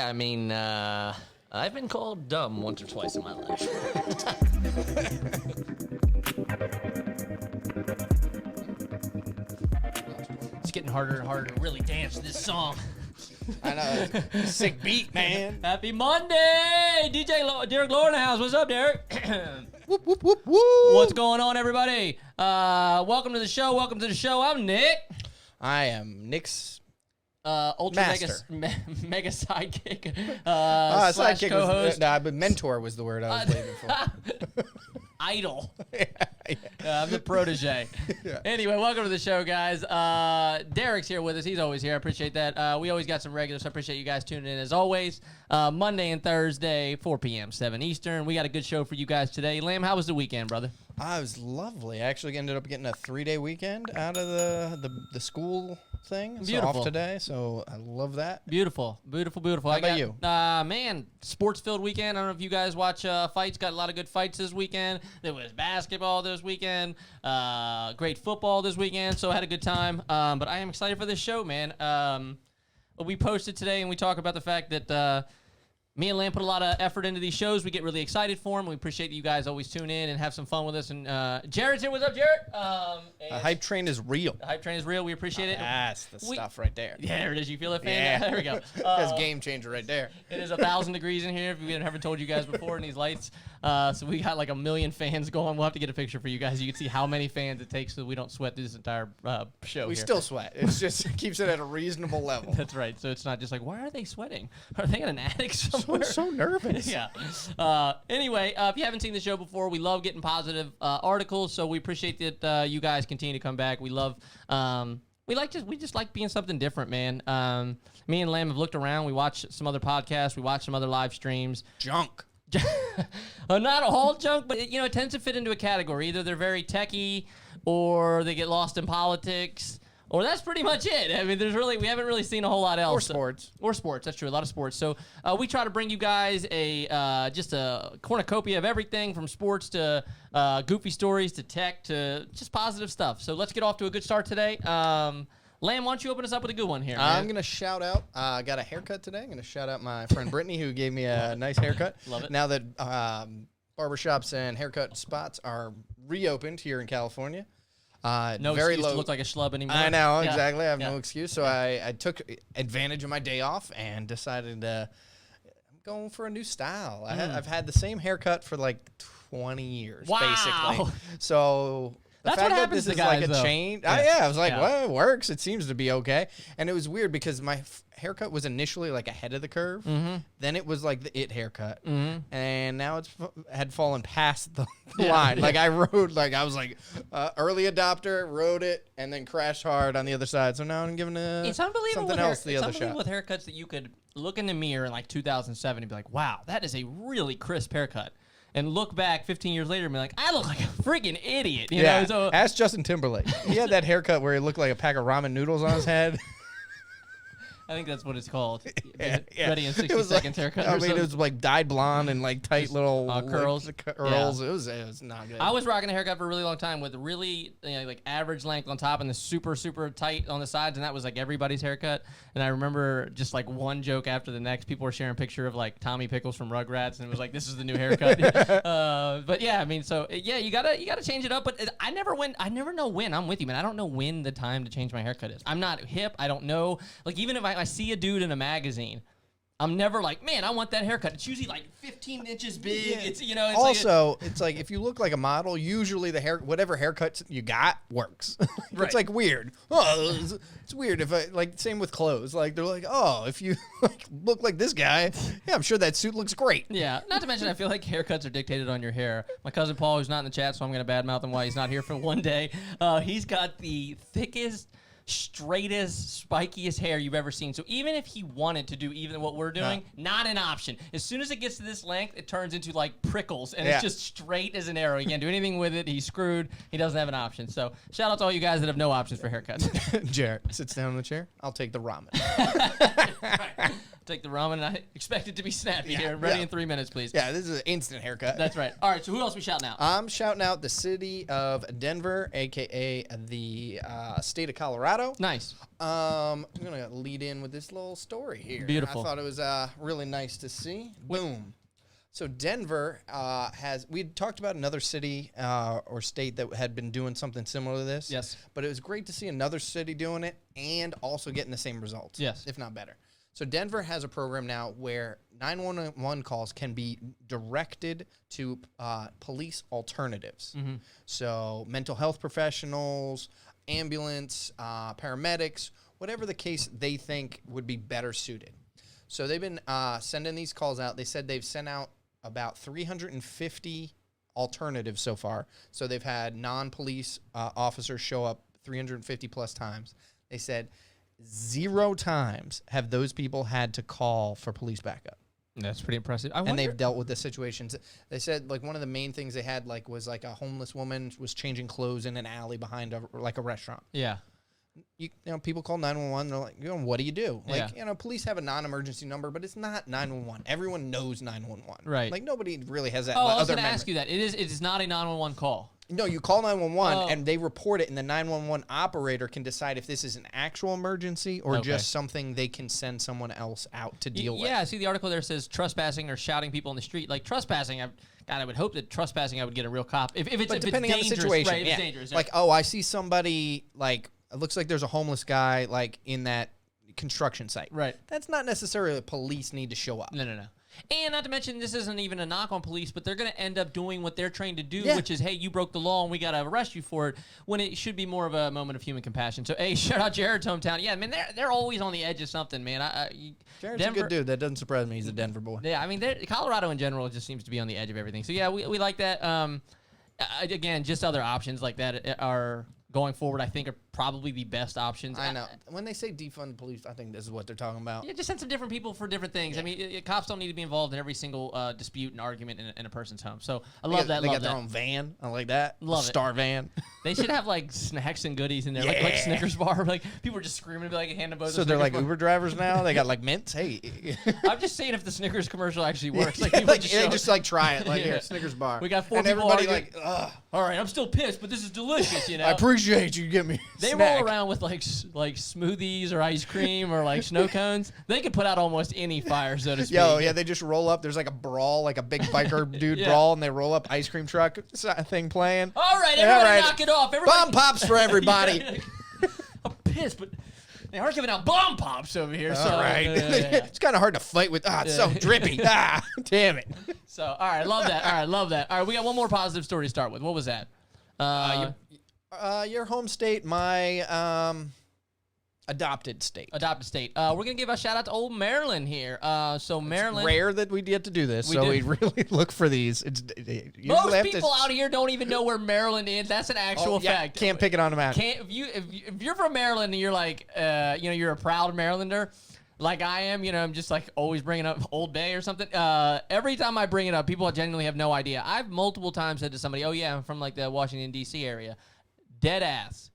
I mean, I've been called dumb once or twice in my life. It's getting harder and harder to really dance this song. I know. Sick beat, man. Happy Monday! Derek Lohr in the house. What's up, Derek? Whoop, whoop, whoop, whoop. What's going on, everybody? Welcome to the show. Welcome to the show. I'm Nick. I am Nick's Ultra master. mega sidekick. Slash sidekick co-host. but mentor was the word I was waiting for. Idol. Yeah. I'm the protege. Yeah. Anyway, welcome to the show, guys. Derek's here with us. He's always here. I appreciate that. We always got some regulars, so I appreciate you guys tuning in as always. Monday and Thursday, 4 p.m., 7 Eastern. We got a good show for you guys today. Lamb, how was the weekend, brother? It was lovely. I actually ended up getting a 3-day weekend out of the school thing. Beautiful. So off today, so I love that. Beautiful. Beautiful. How about you? Man, sports-filled weekend. I don't know if you guys watch fights. Got a lot of good fights this weekend. There was basketball this weekend. Great football this weekend, so I had a good time. But I am excited for this show, man. We posted today, and we talk about the fact that me and Lamb put a lot of effort into these shows. We get really excited for them. We appreciate that you guys always tune in and have some fun with us. And Jared's here. What's up, Jared? The hype train is real. The hype train is real. We appreciate it. That's the stuff right there. Yeah, there it is. You feel it, fan? Yeah. There we go. That's game changer right there. It is 1,000 degrees in here, if we haven't told you guys before, in these lights. So we got like 1 million fans going. We'll have to get a picture for you guys. You can see how many fans it takes so we don't sweat through this entire show We here. still sweat. It's just it keeps it at a reasonable level. That's right. So it's not just like, why are they sweating? Are they in an attic somewhere? So nervous. Yeah. Anyway, if you haven't seen the show before, we love getting positive articles, so we appreciate that you guys continue to come back. We love, we just like being something different, man. Me and Lamb have looked around. We watch some other podcasts. We watch some other live streams. Junk. Not all junk, but it tends to fit into a category. Either they're very techie, or they get lost in politics. Or that's pretty much it. I mean, we haven't really seen a whole lot else. Or sports. That's true. A lot of sports. So we try to bring you guys just a cornucopia of everything from sports to goofy stories to tech to just positive stuff. So let's get off to a good start today. Lamb, why don't you open us up with a good one here, man? I'm going to shout out, I got a haircut today. I'm going to shout out my friend Brittany, who gave me a nice haircut. Love it. Now that barbershops and haircut spots are reopened here in California. No very excuse low. to look like a schlub anymore. I know, Yeah. exactly. I have Yeah. no excuse. So I took advantage of my day off and decided I'm going for a new style. I've had the same haircut for like 20 years, Wow. basically. So the That's fact what that happens this to is guys, like a though. change. Yeah. I was like, Yeah. well, it works. It seems to be okay. And it was weird because my haircut was initially like ahead of the curve. Mm-hmm. Then it was like the it haircut. Mm-hmm. And now it's had fallen past the line. Like I was like early adopter, rode it, and then crashed hard on the other side. So now I'm giving It's unbelievable something else the it's other shot. unbelievable with haircuts that you could look in the mirror in like 2007 and be like, wow, that is a really crisp haircut. And look back 15 years later and be like, I look like a freaking idiot. You know? So, Ask Justin Timberlake. He had that haircut where he looked like a pack of ramen noodles on his head. I think that's what it's called. Yeah. Ready in 60 It was seconds haircut. I or mean, something. it was like dyed blonde and like tight little curls. Curls. It was not good. I was rocking a haircut for a really long time with really like average length on top and the super, super tight on the sides. And that was like everybody's haircut. And I remember just like one joke after the next. People were sharing a picture of like Tommy Pickles from Rugrats. And it was like, this is the new haircut. But yeah, I mean, so yeah, you gotta change it up. But I never know when. I'm with you, man. I don't know when the time to change my haircut is. I'm not hip. I don't know. Like even if I see a dude in a magazine, I'm never like, man, I want that haircut. It's usually like 15 inches big. Yeah. It's also, it's like if you look like a model, usually whatever haircut you got works. Right. It's like weird. Oh, it's weird if same with clothes. Like they're like, oh, if you look like this guy, yeah, I'm sure that suit looks great. Yeah, not to mention I feel like haircuts are dictated on your hair. My cousin Paul, who's not in the chat, so I'm going to badmouth him while he's not here for one day. He's got the thickest, straightest, spikiest hair you've ever seen. So even if he wanted to do even what we're doing, not an option. As soon as it gets to this length, it turns into like prickles, and it's just straight as an arrow. He can't do anything with it. He's screwed. He doesn't have an option. So shout out to all you guys that have no options for haircuts. Jared sits down in the chair. I'll take the ramen. Right. Take the ramen, and I expect it to be here. Ready in 3 minutes, please. Yeah, this is an instant haircut. That's right. All right, so who else we shouting out? I'm shouting out the city of Denver, a.k.a. the state of Colorado. Colorado. Nice. I'm gonna lead in with this little story here. Beautiful. I thought it was really nice to see. Boom. So Denver we had talked about another city or state that had been doing something similar to this. Yes. But it was great to see another city doing it and also getting the same results. Yes. If not better. So Denver has a program now where 911 calls can be directed to police alternatives. Mm-hmm. So mental health professionals, ambulance, paramedics, whatever the case they think would be better suited. So they've been sending these calls out. They said they've sent out about 350 alternatives so far. So they've had non-police officers show up 350 plus times. They said 0 times have those people had to call for police backup. That's pretty impressive. And they've dealt with the situations. They said like one of the main things they had was like a homeless woman was changing clothes in an alley behind a restaurant. Yeah. You know, people call 911. They're like, what do you do? Like, Yeah. Police have a non-emergency number, but it's not 911. Everyone knows 911. Right. Like nobody really has that. Oh, I was other going to ask you that. It is not a 911 call. No, you call 911 Oh. and they report it, and the 911 operator can decide if this is an actual emergency or just something they can send someone else out to deal with. Yeah, I see the article there says trespassing or shouting people in the street. Like trespassing, I would hope that trespassing I would get a real cop. If it's depending on the dangerous, situation, right, if yeah. it's dangerous. Like, oh, I see somebody like it looks like there's a homeless guy like in that construction site. Right. That's not necessarily police need to show up. No. And not to mention, this isn't even a knock on police, but they're going to end up doing what they're trained to do, Yeah. which is, hey, you broke the law and we got to arrest you for it, when it should be more of a moment of human compassion. So, hey, shout out Jared's hometown. Yeah, man, they're always on the edge of something, man. Jared's a good dude. That doesn't surprise me. He's a Denver boy. Yeah, I mean, Colorado in general just seems to be on the edge of everything. So, yeah, we like that. Again, just other options like that are going forward, I think, are probably the best options. I know. When they say defund police, I think this is what they're talking about. Yeah, just send some different people for different things. Yeah. I mean, cops don't need to be involved in every single dispute and argument in a person's home. So I love that. They got their own van. I like that. Love Star van. They should have like snacks and goodies in there, like Snickers bar. Like people are just screaming, like hand them both. So they're like Uber drivers now. They got like mints. Hey, I'm just saying if the Snickers commercial actually works. Like yeah, people just like try it. Like Yeah. here, Snickers bar. We got 4 and people everybody arguing. like, ugh. All right, I'm still pissed, but this is delicious. You know, I appreciate you give me. They snack. roll around with like smoothies or ice cream or like snow cones. They could put out almost any fire, so to speak. Yeah, they just roll up. There's like a brawl, like a big biker dude brawl, and they roll up ice cream truck thing playing. All right, everybody knock it off. Everybody. Bomb pops for everybody. I'm pissed, but they aren't giving out bomb pops over here. So, All right. yeah. It's kind of hard to fight with. It's so drippy. Damn it. So, all right, love that. All right, we got one more positive story to start with. What was that? Your home state, my adopted state. Adopted state. We're gonna give a shout out to old Maryland here. So Maryland. Rare that we get to do this, We so do. we really look for these. Most people out here don't even know where Maryland is. That's an actual fact. Can't pick it on them out. If you're from Maryland and you're like, you're a proud Marylander, like I am, I'm just like always bringing up Old Bay or something. Every time I bring it up, people genuinely have no idea. I've multiple times said to somebody, "Oh yeah, I'm from like the Washington D.C. area." Dead ass.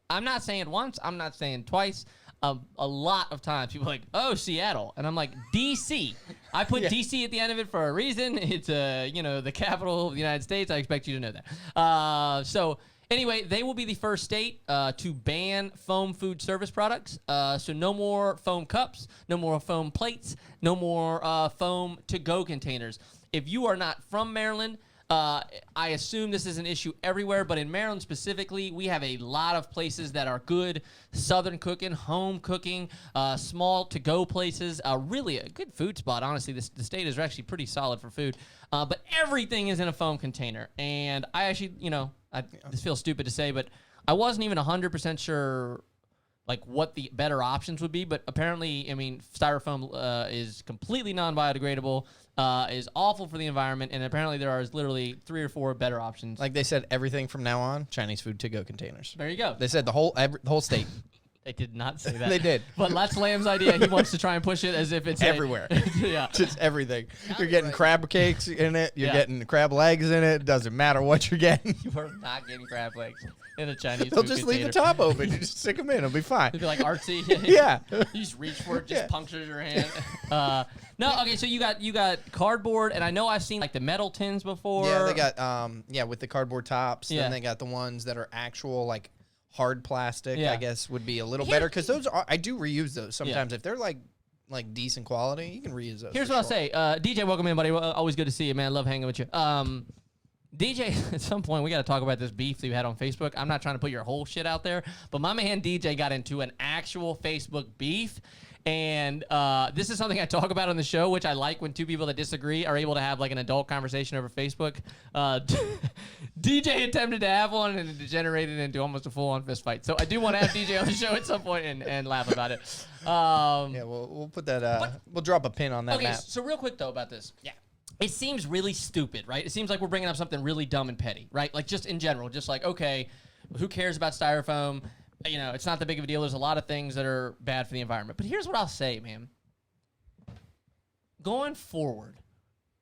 I'm not saying once. I'm not saying twice. A lot of times people are like, "Oh, Seattle," and I'm like, "D.C." I put D.C. at the end of it for a reason. It's the capital of the United States. I expect you to know that. So anyway, they will be the first state to ban foam food service products. So no more foam cups, no more foam plates, no more foam to-go containers. If you are not from Maryland, I assume this is an issue everywhere, but in Maryland specifically, we have a lot of places that are good southern cooking, home cooking, small to-go places. Really a good food spot, honestly. The state is actually pretty solid for food. But everything is in a foam container. And I actually, this feels stupid to say, but I wasn't even 100% sure like what the better options would be, but apparently, styrofoam is completely non-biodegradable, is awful for the environment, and apparently there are literally 3 or 4 better options. Like they said, everything from now on, Chinese food to-go containers. There you go. They said the whole state. They did not say that. They did. But that's Lamb's idea. He wants to try and push it as if it's everywhere. Yeah. Just everything. You're getting crab cakes in it. You're Yeah. getting crab legs in it. Doesn't matter what you're getting. You are not getting crab legs in a Chinese They'll food just container. leave the top open. You just stick them in. It'll be fine. It'd be like artsy. Yeah. You just reach for it, just punctures your hand. No, okay, so you got cardboard, and I know I've seen like the metal tins before. Yeah, they got with the cardboard tops. Yeah. Then they got the ones that are actual like hard plastic, Yeah. I guess, would be a little better because those are I do reuse those sometimes. If they're like decent quality, you can reuse those. Here's what I'll say. DJ, welcome in, buddy. Always good to see you, man. Love hanging with you. DJ, at some point, we got to talk about this beef that you had on Facebook. I'm not trying to put your whole shit out there, but my man DJ got into an actual Facebook beef. And this is something I talk about on the show, which I like when two people that disagree are able to have like an adult conversation over Facebook. DJ attempted to have one and it degenerated into almost a full-on fist fight. So I do want to have DJ on the show at some point and laugh about it. Yeah, we'll put that. We'll drop a pin on that Okay, map. so real quick though about this. Yeah. It seems really stupid, right? It seems like we're bringing up something really dumb and petty, right? Like just in general, just like, okay, who cares about styrofoam? You know, it's not that big of a deal. There's a lot of things that are bad for the environment. But here's what I'll say, man. Going forward,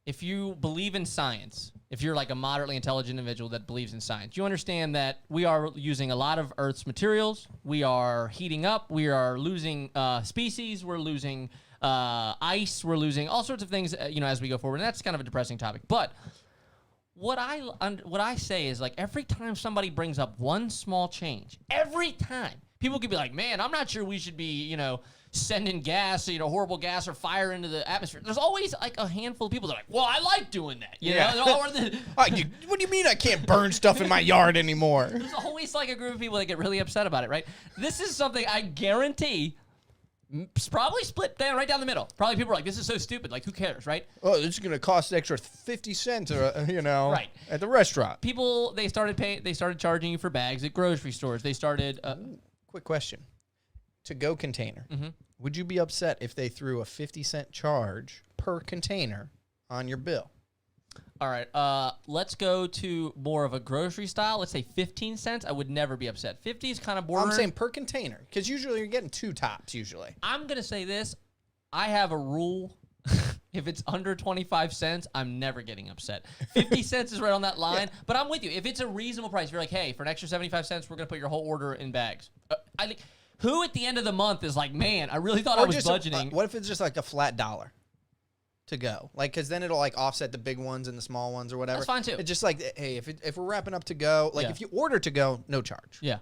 if you believe in science, if you're like a moderately intelligent individual that believes in science, you understand that we are using a lot of Earth's materials. We are heating up. We are losing species. We're losing ice. We're losing all sorts of things, as we go forward. And that's kind of a depressing topic. But what I say is, like, every time somebody brings up one small change, every time, people could be like, man, I'm not sure we should be, sending gas, horrible gas or fire into the atmosphere. There's always, like, a handful of people that are like, well, I like doing that. What do you mean I can't burn stuff in my yard anymore? There's always, like, a group of people that get really upset about it, right? This is something I guarantee probably split down right down the middle. Probably people are like, this is so stupid. Like, who cares, right? Oh, this is going to cost an extra 50 cents, right. at the restaurant. People, they started charging you for bags at grocery stores. They started... Quick question. To-go container. Mm-hmm. Would you be upset if they threw a 50-cent charge per container on your bill? All right, let's go to more of a grocery style. Let's say 15 cents. I would never be upset. 50 is kind of bordering. I'm saying per container, because usually you're getting two tops, usually. I'm going to say this. I have a rule. If it's under 25 cents, I'm never getting upset. 50 cents is right on that line, but I'm with you. If it's a reasonable price, if you're like, hey, for an extra 75 cents, we're going to put your whole order in bags. Who at the end of the month is like, man, I really thought I was budgeting. What if it's just like a flat $1 to go? Like, because then it'll like offset the big ones and the small ones or whatever. That's fine too. It's just like, hey, if we're wrapping up to go, like if you order to go, no charge. Yeah.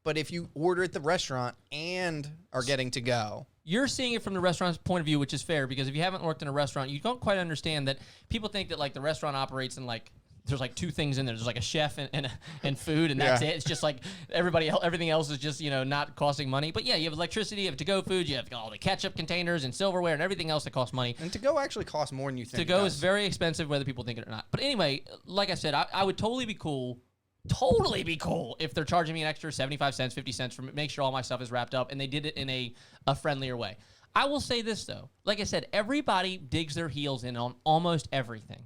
But if you order at the restaurant and are getting to go. You're seeing it from the restaurant's point of view, which is fair, because if you haven't worked in a restaurant, you don't quite understand that people think that like the restaurant operates in like, there's like two things in there. There's like a chef and food, and that's it. It's just like everything else is just, not costing money. But yeah, you have electricity, you have to-go food, you have all the ketchup containers and silverware and everything else that costs money. And to-go actually costs more than you think. To-go is very expensive, whether people think it or not. But anyway, like I said, I would totally be cool if they're charging me an extra 75 cents, 50 cents for make sure all my stuff is wrapped up, and they did it in a friendlier way. I will say this, though. Like I said, everybody digs their heels in on almost everything.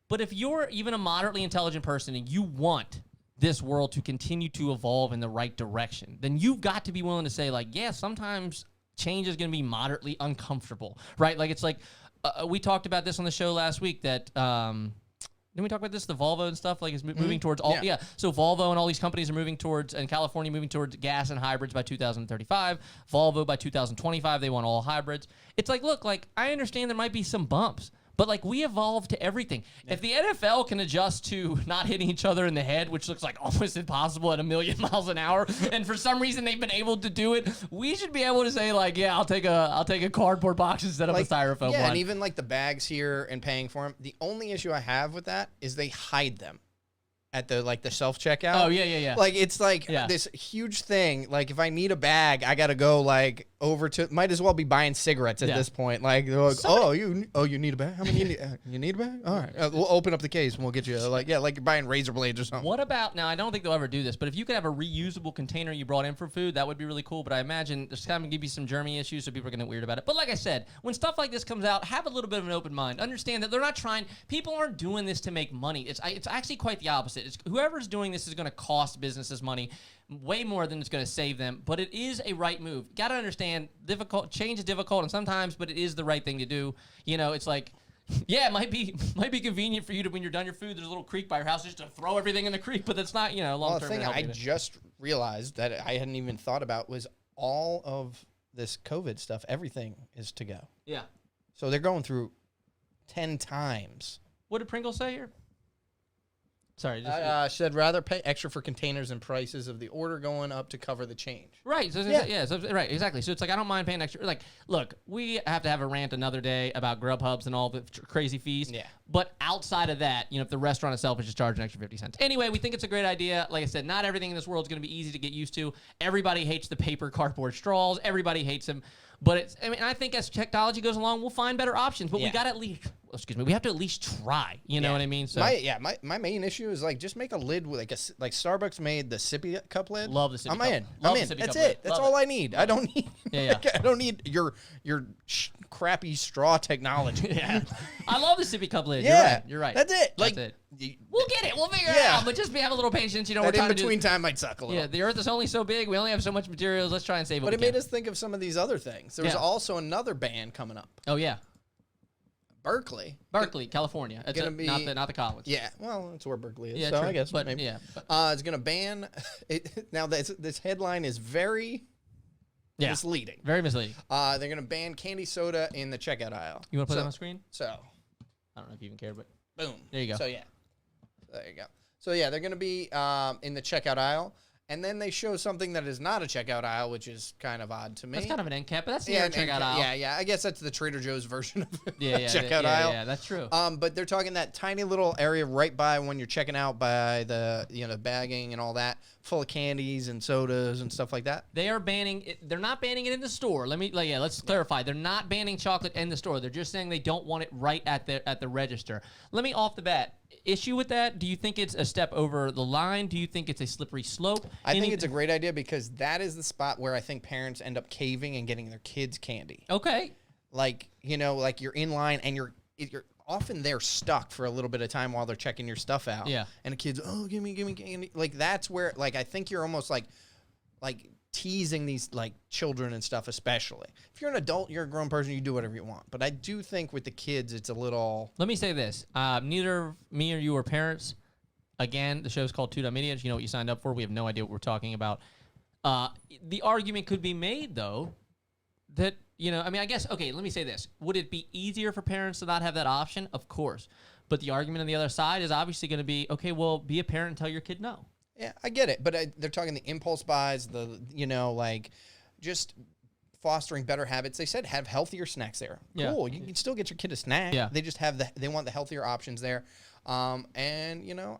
But if you're even a moderately intelligent person and you want this world to continue to evolve in the right direction, then you've got to be willing to say, like, yeah, sometimes change is going to be moderately uncomfortable, right? Like, it's like, we talked about this on the show last week that, didn't we talk about this? The Volvo and stuff, like, is moving towards all, So Volvo and all these companies are moving towards, and California moving towards gas and hybrids by 2035. Volvo by 2025, they want all hybrids. It's like, look, like, I understand there might be some bumps, but, like, we evolved to everything. Yeah. If the NFL can adjust to not hitting each other in the head, which looks like almost impossible at 1,000,000 miles an hour, and for some reason they've been able to do it, we should be able to say, like, yeah, I'll take a cardboard box instead of a styrofoam one. Yeah, and even, like, the bags here and paying for them, the only issue I have with that is they hide them at the self-checkout. Oh, yeah. Like, it's like this huge thing. Like, if I need a bag, I got to go, like, over to, might as well be buying cigarettes at this point. Like, they're like, you need a bag? How many you need? You need a bag? All right. We'll open up the case and we'll get you, like you're buying razor blades or something. What about, now I don't think they'll ever do this, but if you could have a reusable container you brought in for food, that would be really cool. But I imagine there's kind of give you some germy issues, so people are going to get weird about it. But like I said, when stuff like this comes out, have a little bit of an open mind. Understand that they're not trying, people aren't doing this to make money. It's actually quite the opposite. It's whoever's doing this is going to cost businesses money way more than it's going to save them, but it is a right move. Got to understand, change is difficult and sometimes, but it is the right thing to do. It's like, yeah, it might be convenient for you to, when you're done your food, there's a little creek by your house just to throw everything in the creek, but that's not, long term. The thing I just realized that I hadn't even thought about was all of this COVID stuff, everything is to go. Yeah. So they're going through 10 times. What did Pringle say here? Sorry. She said rather pay extra for containers and prices of the order going up to cover the change. Right. So, right. Exactly. So it's like I don't mind paying extra. Like, look, we have to have a rant another day about Grubhubs and all the crazy fees. Yeah. But outside of that, if the restaurant itself is just charging an extra 50 cents. Anyway, we think it's a great idea. Like I said, not everything in this world is going to be easy to get used to. Everybody hates the paper cardboard straws. Everybody hates them. But I think as technology goes along, we'll find better options. But we got to at least, we have to at least try. You know what I mean? So my main issue is like just make a lid with like Starbucks made the sippy cup lid. Love the sippy cup. I'm in. That's it. That's all I need. I don't need. Yeah. I don't need your crappy straw technology. Yeah. I love the sippy cup lid. You're right. That's it. Like that's it. We'll get it. We'll figure it out. But just have a little patience. We're that trying in between time might suck a little. Yeah. The Earth is only so big. We only have so much materials. Let's try and save it. But it made us think of some of these other things. There was also another band coming up. Oh yeah. Berkeley, California. It's not the college. Yeah, well, that's where Berkeley is. Yeah, so true. I guess, but maybe. Yeah, it's going to ban it. Now, this headline is very misleading. Very misleading. They're going to ban candy soda in the checkout aisle. You want to put that on the screen? So, I don't know if you even care, but boom. There you go. So there you go. So they're going to be in the checkout aisle. And then they show something that is not a checkout aisle, which is kind of odd to me. That's kind of an end cap, but that's the checkout aisle. Yeah. I guess that's the Trader Joe's version of checkout aisle. Yeah, that's true. But they're talking that tiny little area right by when you're checking out by the bagging and all that, full of candies and sodas and stuff like that. They are banning it. They're not banning it in the store. Let's clarify. They're not banning chocolate in the store. They're just saying they don't want it right at the register. Let me off the bat. Issue with that? Do you think it's a step over the line? Do you think it's a slippery slope? I think it's a great idea because that is the spot where I think parents end up caving and getting their kids candy. Okay. Like you're in line and you're often they're stuck for a little bit of time while they're checking your stuff out. Yeah. And the kids, oh, give me candy. Like that's where I think you're almost like teasing these children and stuff, especially. If you're an adult, you're a grown person, you do whatever you want. But I do think with the kids, it's a little... Let me say this. Neither me or you are parents. Again, the show's called 2 Media. You know what you signed up for. We have no idea what we're talking about. The argument could be made, though, that, I guess, okay, let me say this. Would it be easier for parents to not have that option? Of course. But the argument on the other side is obviously going to be, okay, well, be a parent and tell your kid no. Yeah, I get it, but they're talking the impulse buys, just fostering better habits. They said have healthier snacks there. Yeah. Cool, you can still get your kid a snack. Yeah. They just they want the healthier options there. I'm wonder,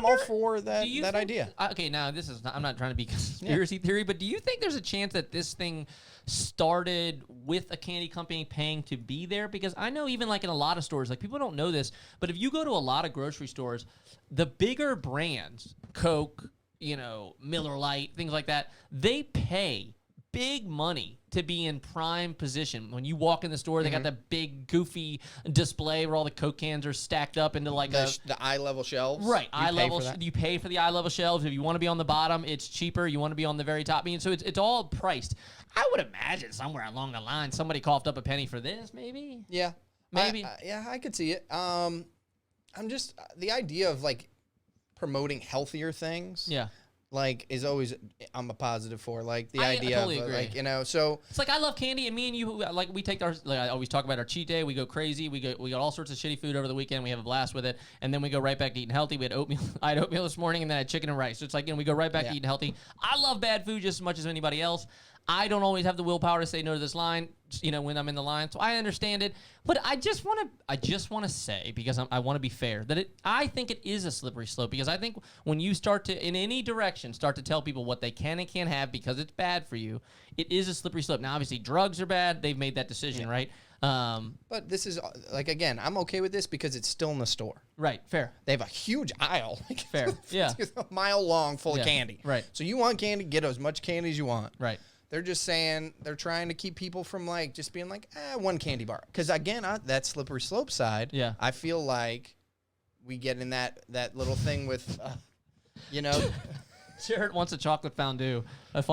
all for that idea. Okay, now I'm not trying to be conspiracy theory, but do you think there's a chance that this thing started with a candy company paying to be there? Because I know even in a lot of stores, people don't know this, but if you go to a lot of grocery stores, the bigger brands, Coke, Miller Lite, things like that, they pay big money to be in prime position. When you walk in the store, they got the big goofy display where all the Coke cans are stacked up into the eye level shelves. Right, eye level. You pay for the eye level shelves. If you want to be on the bottom, it's cheaper. You want to be on the very top. So it's all priced. I would imagine somewhere along the line somebody coughed up a penny for this, maybe. Yeah, maybe. I could see it. I'm just the idea of promoting healthier things. Yeah. Is always I'm a positive for the idea totally of agree. so it's I love candy, and me and you we take our I always talk about our cheat day. We go crazy. We got all sorts of shitty food over the weekend. We have a blast with it, and then we go right back to eating healthy. We had oatmeal. I had oatmeal this morning, and then I had chicken and rice. So it's we go right back to eating healthy. I love bad food just as much as anybody else. I don't always have the willpower to say no to this line, when I'm in the line. So I understand it, but I just want to say, because I want to be fair, that I think it is a slippery slope, because I think when you start to, in any direction, start to tell people what they can and can't have because it's bad for you, it is a slippery slope. Now, obviously, drugs are bad. They've made that decision, right? But this is again, I'm okay with this because it's still in the store. Right, fair. They have a huge aisle. Fair, yeah. It's a mile long full of candy. Right. So you want candy, get as much candy as you want. Right. They're just saying they're trying to keep people from just being one candy bar. Because again, that slippery slope side, I feel like we get in that little thing with, Jared wants a chocolate fondue at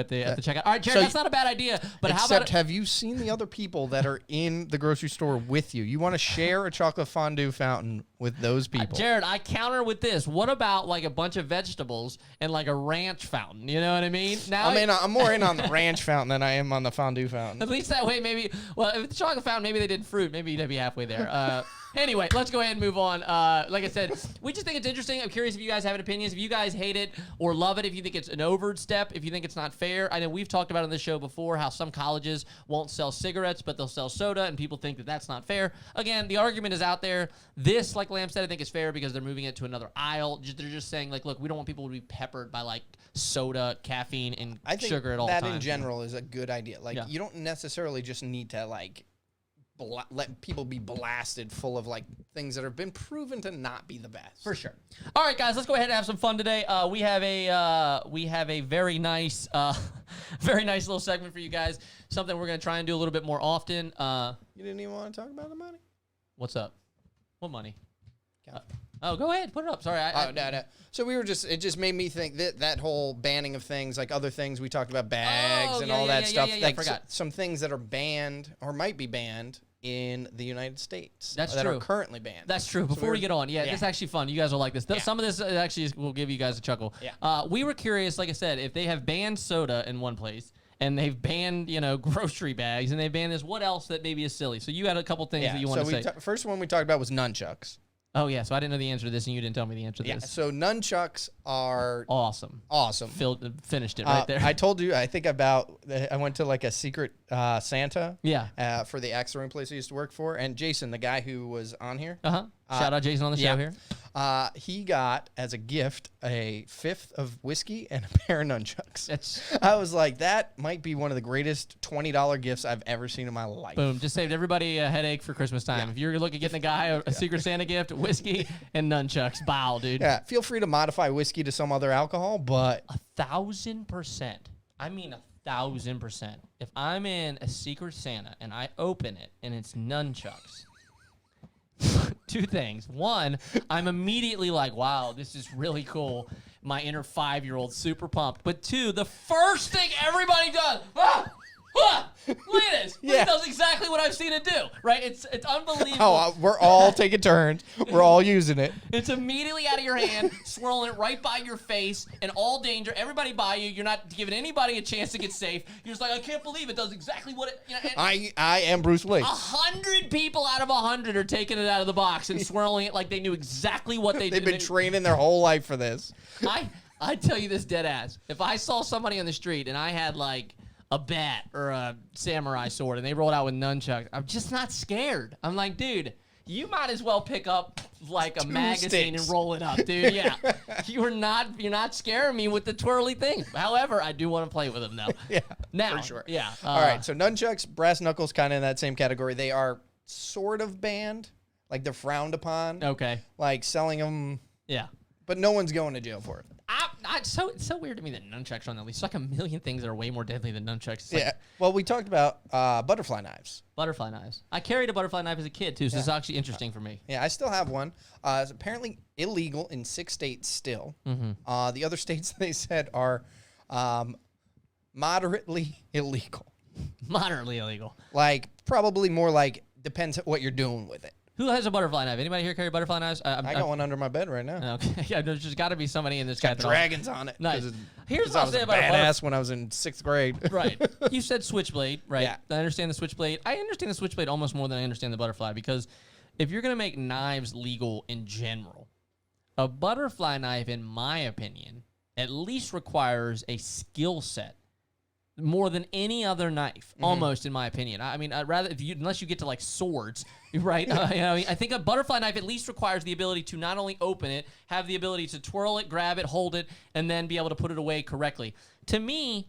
the checkout. All right, Jared, that's not a bad idea. But how about have you seen the other people that are in the grocery store with you? You want to share a chocolate fondue fountain with those people. Jared, I counter with this. What about a bunch of vegetables and a ranch fountain? You know what I mean? Now I'm more in on the ranch fountain than I am on the fondue fountain. At least that way, maybe. Well, if it's chocolate fountain, maybe they did fruit. Maybe you'd be halfway there. Anyway, let's go ahead and move on. Like I said, we just think it's interesting. I'm curious if you guys have opinions. If you guys hate it or love it, if you think it's an overstep, if you think it's not fair. I know we've talked about on this show before how some colleges won't sell cigarettes, but they'll sell soda, and people think that that's not fair. Again, the argument is out there. This, like Lamb said, I think is fair because they're moving it to another aisle. They're just saying, like, look, we don't want people to be peppered by, like, soda, caffeine, and sugar at all times. That in general is a good idea. Like, you don't necessarily just need to, like, let people be blasted full of like things that have been proven to not be the best. For sure. All right, guys, let's go ahead and have some fun today. We have a very nice, very nice little segment for you guys. Something we're gonna try and do a little bit more often. You didn't even want to talk about the money? What's up? What money? Oh, go ahead, put it up. Sorry. No. So it just made me think that whole banning of things, like other things we talked about, bags and all that stuff. Yeah, like I forgot. Some things that are banned or might be banned in the United States. That's that true. Are currently banned. That's true. Before we get on, this is actually fun. You guys will like this. Some of this actually will give you guys a chuckle. Yeah. We were curious, like I said, if they have banned soda in one place and they've banned, grocery bags and they banned this, what else that maybe is silly? So you had a couple things that you want to say. First one we talked about was nunchucks. Oh, yeah. So I didn't know the answer to this, and you didn't tell me the answer to this. Yeah, so nunchucks are awesome. Finished it right there. I told you, I went to like a secret Santa for the axe throwing place I used to work for, and Jason, the guy who was on here. Shout out Jason on the show here. He got, as a gift, a fifth of whiskey and a pair of nunchucks. I was like, that might be one of the greatest $20 gifts I've ever seen in my life. Boom. Just saved everybody a headache for Christmas time. Yeah. If you're looking at getting a guy a Secret Santa gift, whiskey and nunchucks, bow, dude. Yeah. Feel free to modify whiskey to some other alcohol, but 1,000%. I mean 1,000%. If I'm in a Secret Santa and I open it and it's nunchucks, two things. One, I'm immediately like, wow, this is really cool. My inner 5-year-old super pumped. But two, the first thing everybody does, look at this. He does exactly what I've seen it do, right? It's unbelievable. We're all taking turns. We're all using it. It's immediately out of your hand, swirling it right by your face, and all danger. Everybody by you. You're not giving anybody a chance to get safe. You're just like, I can't believe it does exactly what it. I am Bruce Lee. 100 people out of 100 are taking it out of the box and swirling it like they knew exactly what they did. They've been training their whole life for this. I tell you this dead ass. If I saw somebody on the street and I had like a bat or a samurai sword and they rolled out with nunchucks, I'm just not scared. I'm like, dude, you might as well pick up like a magazine and roll it up, dude. Yeah. You're not scaring me with the twirly thing. However, I do want to play with them now. Yeah. Now. For sure. Yeah. All right. So nunchucks, brass knuckles, kind of in that same category. They are sort of banned. Like they're frowned upon. Okay. Like selling them. Yeah. But no one's going to jail for it. It's so weird to me that nunchucks are on the list. There's like a million things that are way more deadly than nunchucks. Yeah. Well, we talked about butterfly knives. Butterfly knives. I carried a butterfly knife as a kid, too, so it's actually interesting for me. Yeah, I still have one. It's apparently illegal in 6 states still. Mm-hmm. The other states, they said, are moderately illegal. Moderately illegal. Like, probably more like, depends what you're doing with it. Who has a butterfly knife? Anybody here carry butterfly knives? I got one under my bed right now. Okay. Yeah, there's just got to be somebody in this got dragons on it. Nice. Here's what I was a badass when I was in 6th grade. Right. You said switchblade, right? Yeah. I understand the switchblade. I understand the switchblade almost more than I understand the butterfly because if you're going to make knives legal in general, a butterfly knife, in my opinion, at least requires a skill set more than any other knife, almost, in my opinion. I mean, I'd rather, unless you get to like swords, right? I think a butterfly knife at least requires the ability to not only open it, have the ability to twirl it, grab it, hold it, and then be able to put it away correctly. To me,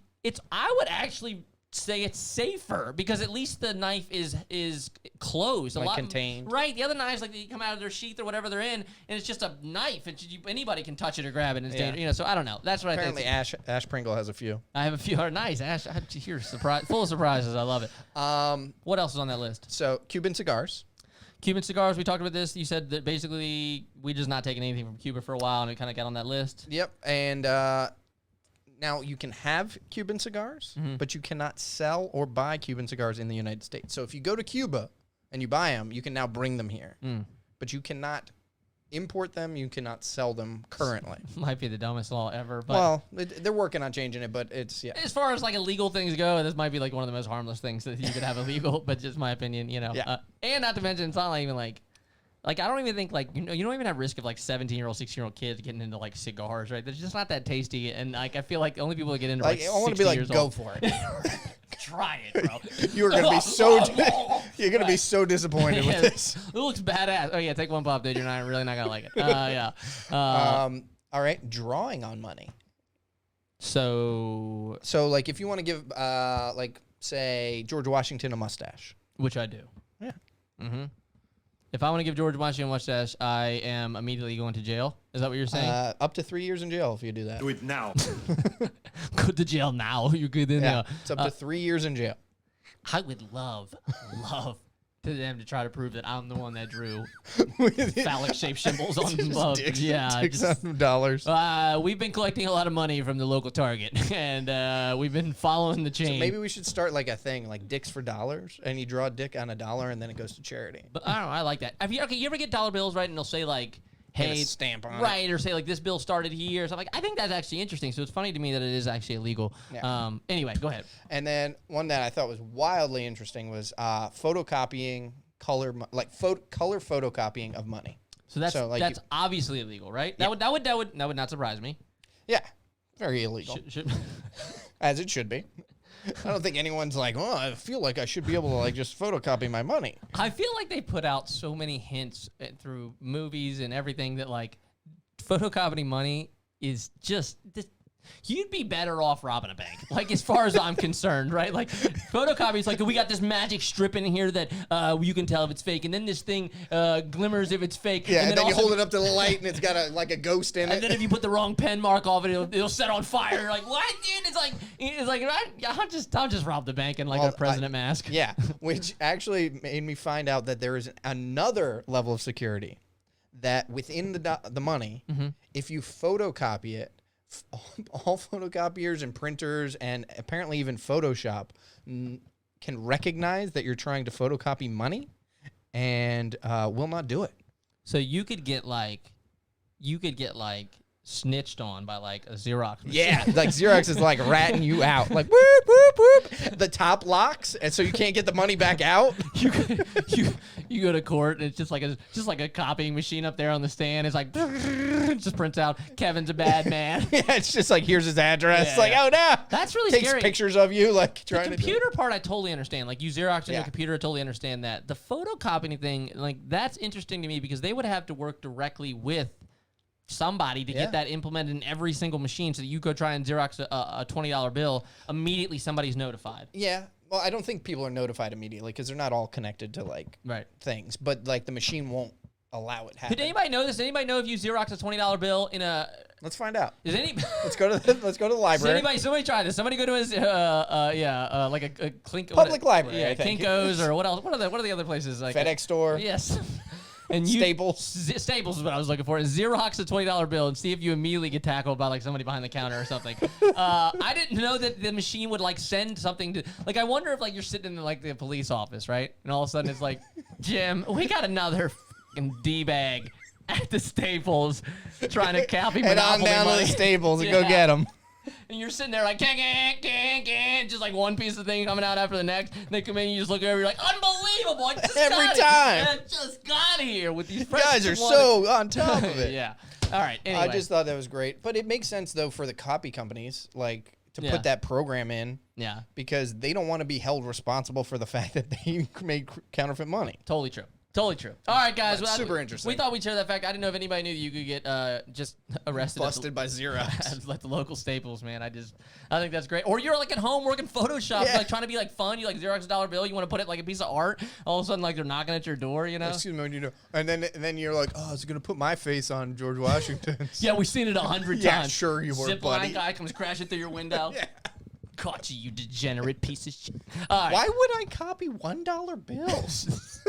I would actually say it's safer because at least the knife is closed. Like contained. Right. The other knives, like they come out of their sheath or whatever they're in, and it's just a knife. anybody can touch it or grab it. And it's dangerous. So I don't know. That's what Apparently I think. Ash Pringle has a few. I have a few. Nice. Ash, you're full of surprises. I love it. What else is on that list? So Cuban cigars. Cuban cigars, we talked about this. You said that basically we just not taking anything from Cuba for a while, and it kind of got on that list. Yep. And now, you can have Cuban cigars, but you cannot sell or buy Cuban cigars in the United States. So if you go to Cuba and you buy them, you can now bring them here. But you cannot import them. You cannot sell them currently. Might be the dumbest law ever. But well, they're working on changing it, but it's, yeah. As far as like illegal things go, this might be like one of the most harmless things that you could have illegal, but just my opinion, Yeah. And not to mention, it's not like even like Like, I don't even think, like, you don't even have risk of, like, 17-year-old, 16-year-old kids getting into, like, cigars, right? They're just not that tasty. And, like, I feel like the only people that get into, like, I want to be like, go old. for it. Try it, bro. You're gonna be so you're gonna be so disappointed with this. It looks badass. Oh, yeah, take one puff, dude. You're really not going to like it. Yeah. All right, drawing on money. So, like, if you want to give, like, say, George Washington a mustache. Which I do. Yeah. Mm-hmm. If I want to give George Washington a mustache, I am immediately going to jail. Is that what you're saying? Up to 3 years in jail if you do that. Do it now. Go to jail now. You're good in there. It's up to 3 years in jail. I would love to them to try to prove that I'm the one that drew phallic-shaped symbols on them. Dicks on some dollars. We've been collecting a lot of money from the local Target, and we've been following the chain. So maybe we should start like a thing, like dicks for dollars, and you draw a dick on $1, and then it goes to charity. But I don't know. I like that. You ever get dollar bills, right? And they'll say like, "Hey, stamp on right," or say like, "This bill started here." So I'm like, I think that's actually interesting. So it's funny to me that it is actually illegal. Yeah. Anyway, go ahead. And then one that I thought was wildly interesting was photocopying color photocopying of money. So that's obviously illegal, right? Yeah. That would not surprise me. Yeah, very illegal, as it should be. I don't think anyone's like, oh, I feel like I should be able to like just photocopy my money. I feel like they put out so many hints through movies and everything that like photocopying money is just you'd be better off robbing a bank. Like, as far as I'm concerned, right? Like, photocopies, like, we got this magic strip in here that you can tell if it's fake, and then this thing glimmers if it's fake. Yeah, and then also, you hold it up to the light, and it's got a ghost in it. And then if you put the wrong pen mark off it, it'll set on fire. You're like, what, dude? It's like I'll just rob the bank in like a president mask. Yeah, which actually made me find out that there is another level of security that within the money, if you photocopy it, all photocopiers and printers and apparently even Photoshop can recognize that you're trying to photocopy money and will not do it. So you could get like snitched on by like a Xerox machine. Yeah, like Xerox is like ratting you out, like whoop whoop whoop. The top locks, and so you can't get the money back out. You go to court, and it's just like a copying machine up there on the stand. It's like it just prints out Kevin's a bad man. Yeah, it's just like here's his address. Yeah, it's like, yeah. oh no, that's really takes scary. Pictures of you like trying the to. Computer part, I totally understand. Like you Xerox in Yeah. your computer, I totally understand that. The photocopying thing, like that's interesting to me because they would have to work directly with somebody to get that implemented in every single machine so that you go try and Xerox a $20 bill, immediately somebody's notified. Yeah. Well, I don't think people are notified immediately because they're not all connected to like things, but like the machine won't allow it to happen. Did anybody know this? Did anybody know if you Xerox a $20 bill in a... Let's find out. Is any... let's go to the library. Somebody try this. Somebody go to his like a clink Public library. Yeah, I think. Kinko's or what else? What are the other places like FedEx store. Yes. And Staples. Staples is what I was looking for. Xerox a $20 bill and see if you immediately get tackled by like somebody behind the counter or something. I didn't know that the machine would like send something to like. I wonder if like you're sitting in like the police office, right? And all of a sudden it's like, Jim, we got another fucking D-bag at the Staples trying to copy Head on Monopoly down money. to the Staples and go get them. And you're sitting there like, just like one piece of thing coming out after the next. And they come in and you just look over, you're like, unbelievable. I just Every got time. I just got here with these You guys are so on top of it. Yeah. All right. Anyway. I just thought that was great. But it makes sense, though, for the copy companies, like, to put that program in. Yeah. Because they don't want to be held responsible for the fact that they made counterfeit money. Totally true. Totally true. All right, guys. That's super interesting. We thought we'd share that fact. I didn't know if anybody knew that you could get just arrested. Busted by Xerox. At the local Staples, man. I think that's great. Or you're like at home working Photoshop, like trying to be like fun. You like Xerox $1 bill. You want to put it like a piece of art. All of a sudden, like they're knocking at your door. You know. Excuse me, you know. And then you're like, oh, I was gonna put my face on George Washington's. Yeah, we've seen it 100 times. Yeah, sure you were, Zip buddy. line guy comes crashing through your window. Yeah. Caught you degenerate piece of shit. All right. Why would I copy $1 bills?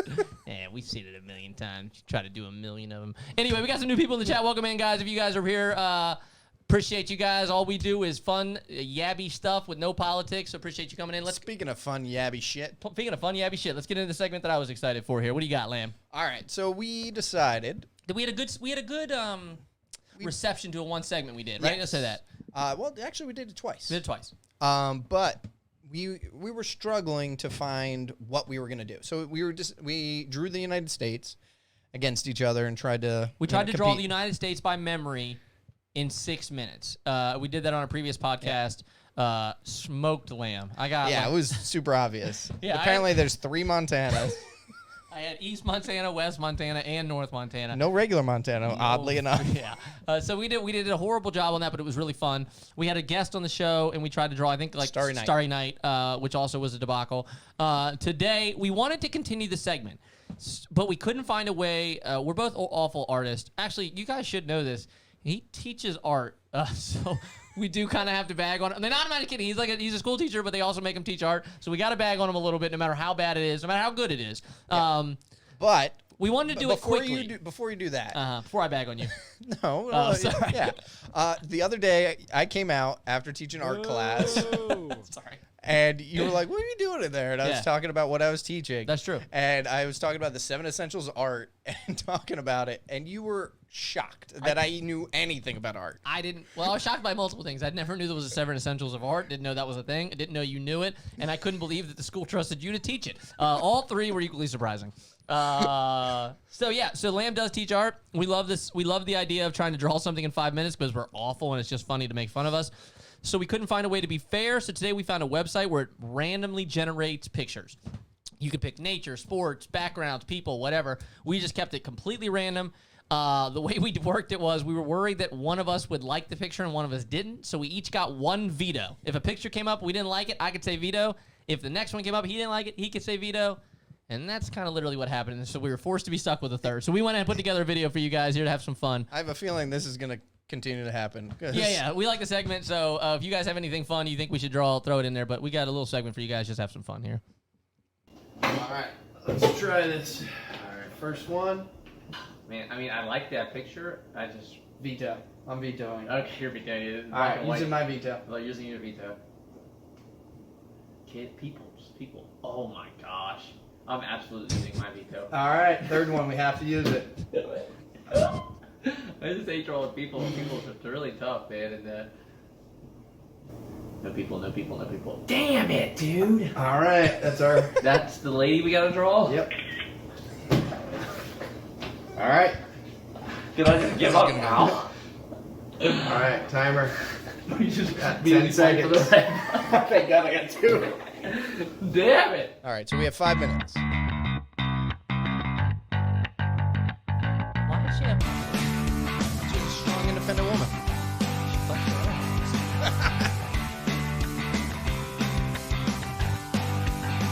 Yeah, we've seen it a million times. Try to do a million of them. Anyway, we got some new people in the chat. Welcome in, guys. If you guys are here, appreciate you guys. All we do is fun, yabby stuff with no politics. So appreciate you coming in. Speaking of fun, yabby shit. Speaking of fun, yabby shit, let's get into the segment that I was excited for here. What do you got, Lamb? All right, so we decided that we had a good reception to a one segment we did, right? Let's say that. Well, actually, we did it twice. We did it twice. But we were struggling to find what we were going to do. So we drew the United States, against each other and tried to. We tried to draw compete. the United States by memory in 6 minutes. We did that on a previous podcast. Smoked lamb. I got. Yeah, it was super obvious. Yeah, Apparently, there's 3 Montanas. I had East Montana, West Montana, and North Montana. No regular Montana, oddly enough. Yeah. So we did a horrible job on that, but it was really fun. We had a guest on the show, and we tried to draw, I think, like Starry Night, which also was a debacle. Today, we wanted to continue the segment, but we couldn't find a way. We're both awful artists. Actually, you guys should know this. He teaches art, so we do kind of have to bag on him. I'm not kidding. He's a school teacher, but they also make him teach art, so we got to bag on him a little bit, no matter how bad it is, no matter how good it is. Yeah. But we wanted to do it quickly. Before you do that, before I bag on you. No, sorry. Yeah. The other day, I came out after teaching art class. Sorry. And you were like, what are you doing in there? And I was talking about what I was teaching. That's true. And I was talking about the 7 essentials of art and talking about it. And you were shocked that I knew anything about art. I didn't. Well, I was shocked by multiple things. I never knew there was a 7 essentials of art. Didn't know that was a thing. I didn't know you knew it. And I couldn't believe that the school trusted you to teach it. All 3 were equally surprising. So Lamb does teach art. We love this. We love the idea of trying to draw something in 5 minutes because we're awful and it's just funny to make fun of us. So we couldn't find a way to be fair. So today we found a website where it randomly generates pictures. You can pick nature, sports, backgrounds, people, whatever. We just kept it completely random. The way we worked it was we were worried that one of us would like the picture and one of us didn't. So we each got 1 veto. If a picture came up, we didn't like it, I could say veto. If the next one came up, he didn't like it, he could say veto. And that's kind of literally what happened. And so we were forced to be stuck with a third. So we went and put together a video for you guys here to have some fun. I have a feeling this is going to continue to happen. Yeah. We like the segment. So if you guys have anything fun you think we should draw, throw it in there. But we got a little segment for you guys. Just have some fun here. All right. Let's try this. All right. First one. Man, I mean, I like that picture. I just Veto. I'm vetoing. okay. You're vetoing. All right. Using my veto. Well, using your veto. People. Oh my gosh. I'm absolutely using my veto. All right. Third one. We have to use it. I just hate drawing people. It's really tough, man. And no people. Damn it, dude. All right. That's the lady we gotta draw. Yep. All right. Did I just give up now? All right. Timer. We just got 10 seconds. Thank God I got 2. Damn it. All right. So we have 5 minutes. Why does she have... She's a strong, independent woman.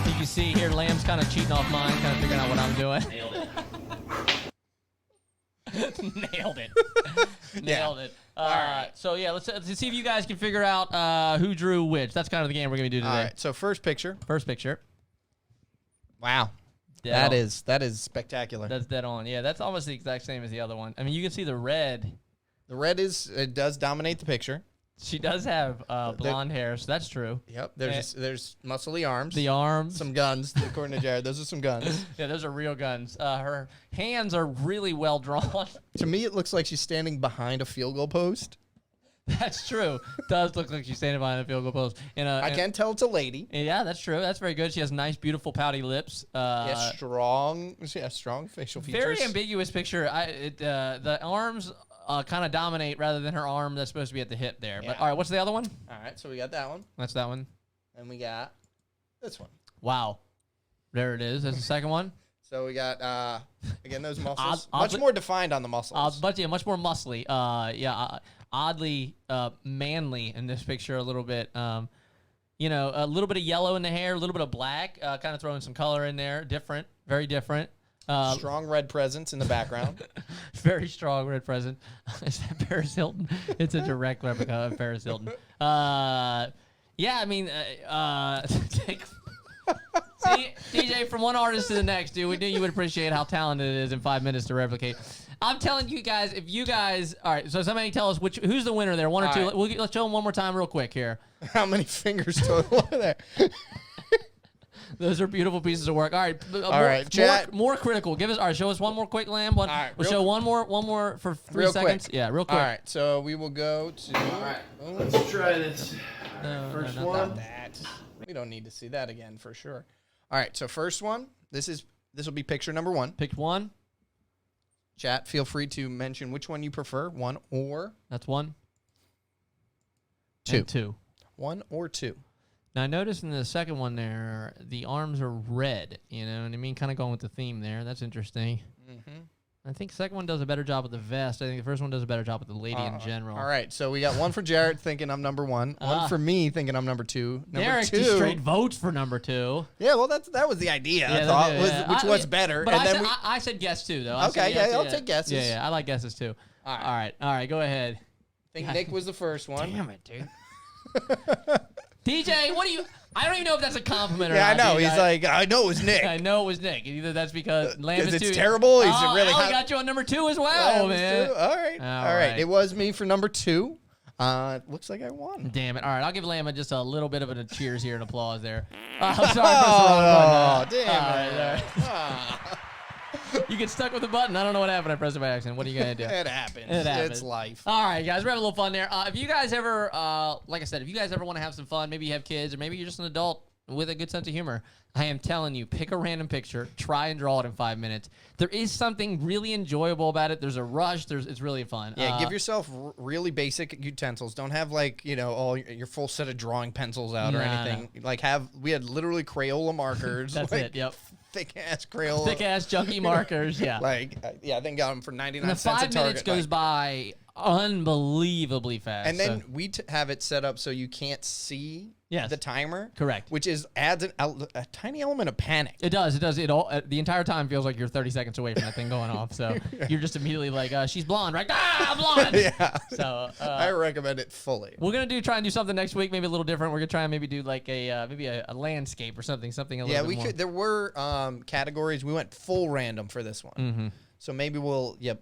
You can see here, Lamb's kind of cheating off mine, kind of figuring out what I'm doing. Nailed it. Nailed it. Yeah. Nailed it. All right. So yeah, let's see if you guys can figure out who drew which. That's kind of the game we're gonna do today. All right. So first picture. First picture. Wow. Dead on. That is spectacular. That's dead on. Yeah, that's almost the exact same as the other one. I mean, you can see the red. The red it does dominate the picture. She does have blonde hair, so that's true. Yep. There's muscly arms. The arms. Some guns, according to Jared. Those are some guns. Yeah, those are real guns. Her hands are really well drawn. To me, it looks like she's standing behind a field goal post. That's true. Does look like she's standing behind a field goal post. I can tell it's a lady. Yeah, that's true. That's very good. She has nice, beautiful, pouty lips. Strong facial features. Very ambiguous picture. The arms kind of dominate rather than her arm that's supposed to be at the hip there. Yeah. But all right, what's the other one? All right, so we got that one. That's that one. And we got this one. Wow. There it is. That's the second one. So we got, again, those muscles. Oddly, much more defined on the muscles. But yeah, much more muscly. Oddly manly in this picture a little bit. A little bit of yellow in the hair, a little bit of black, kind of throwing some color in there. Different. Very different. Strong red presence in the background. Very strong red present. Is that Paris Hilton? It's a direct replica of Paris Hilton. See, DJ, from one artist to the next, dude, we knew you would appreciate how talented it is in 5 minutes to replicate. I'm telling you guys, if you guys, all right, so somebody tell us who's the winner there, one or all two. Right. Let's show them one more time real quick here. How many fingers total are there? Those are beautiful pieces of work. All right, chat. More critical. Give us. All right, show us one more quick, Lamb. All right, we'll show one more for 3 real seconds. quick. Yeah, real quick. All right, so we will go to. All right, let's try this. First one. That. We don't need to see that again for sure. All right, so first one. This will be picture number 1. Picked one. Chat, feel free to mention which one you prefer, 1 or That's 1. 2. And 2. 1 or 2. Now, I noticed in the second one there, the arms are red. You know what I mean? Kind of going with the theme there. That's interesting. Mm-hmm. I think the second one does a better job with the vest. I think the first one does a better job with the lady in general. All right, so we got 1 for Jarrett thinking I'm number 1. 1 for me thinking I'm number 2. Number Derek 2. just straight votes for number 2. Yeah, well, that was the idea. I Yeah, thought yeah. which was better. But And I said guess too, though. Okay, yeah, I'll take guesses. Yeah, I like guesses too. All right. All right, go ahead. I think Nick was the first one. Damn it, dude. DJ, what do you? I don't even know if that's a compliment or Yeah, I not. know. DJ. He's like, I know it was Nick. I know it was Nick. Either that's because Lamb is it's too terrible. He's oh, really I hot. got you on number 2 as well, man. All right. All right. It was me for number 2. Looks like I won. Damn it. All right, I'll give Lamb just a little bit of a cheers here and applause there. I'm sorry for the wrong button. Damn All right. You get stuck with the button. I don't know what happened. I pressed it by accident. What are you going to do? It happens. It happens. It's life. All right, guys, we're having a little fun there. If you guys ever, like I said, if you guys ever want to have some fun, maybe you have kids, or maybe you're just an adult with a good sense of humor, I am telling you, pick a random picture, try and draw it in 5 minutes. There is something really enjoyable about it. There's a rush. It's really fun. Yeah, give yourself really basic utensils. Don't have like, all your full set of drawing pencils out or anything. No. Like we had literally Crayola markers. That's like, it. Yep. Thick ass Crayola. Thick ass junky markers. Yeah. I think got them for 99 And the cents 5 at Target. minutes goes by unbelievably fast. And then we have it set up so you can't see Yes. the timer. Correct. Which adds a tiny element of panic. It does. It does. It all the entire time feels like you're 30 seconds away from that thing going off. So you're just immediately like, she's blonde, right? Blonde. Yeah. So I recommend it fully. we're gonna try and do something next week, maybe a little different. We're gonna try and maybe do like a landscape or something a little bit we more. could. There were categories. We went full random for this one. Mm-hmm. So maybe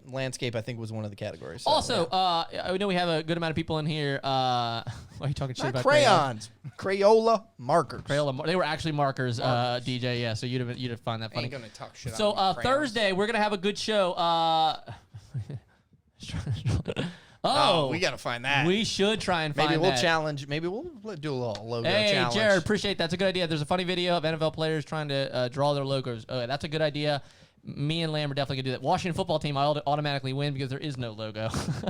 landscape I think was one of the categories. So, Also, I know we have a good amount of people in here. Why are you talking shit not about crayons, Crayola markers. They were actually markers, DJ. Yeah, so you'd have find that I funny. ain't gonna talk shit. So on crayons. Thursday we're gonna have a good show. We gotta find that. We should try and find maybe we'll that. challenge. Maybe we'll do a little logo Hey, challenge. Jared, appreciate that's a good idea. There's a funny video of NFL players trying to draw their logos. That's a good idea. Me and Lamb are definitely gonna do that. Washington football team, I'll automatically win because there is no logo.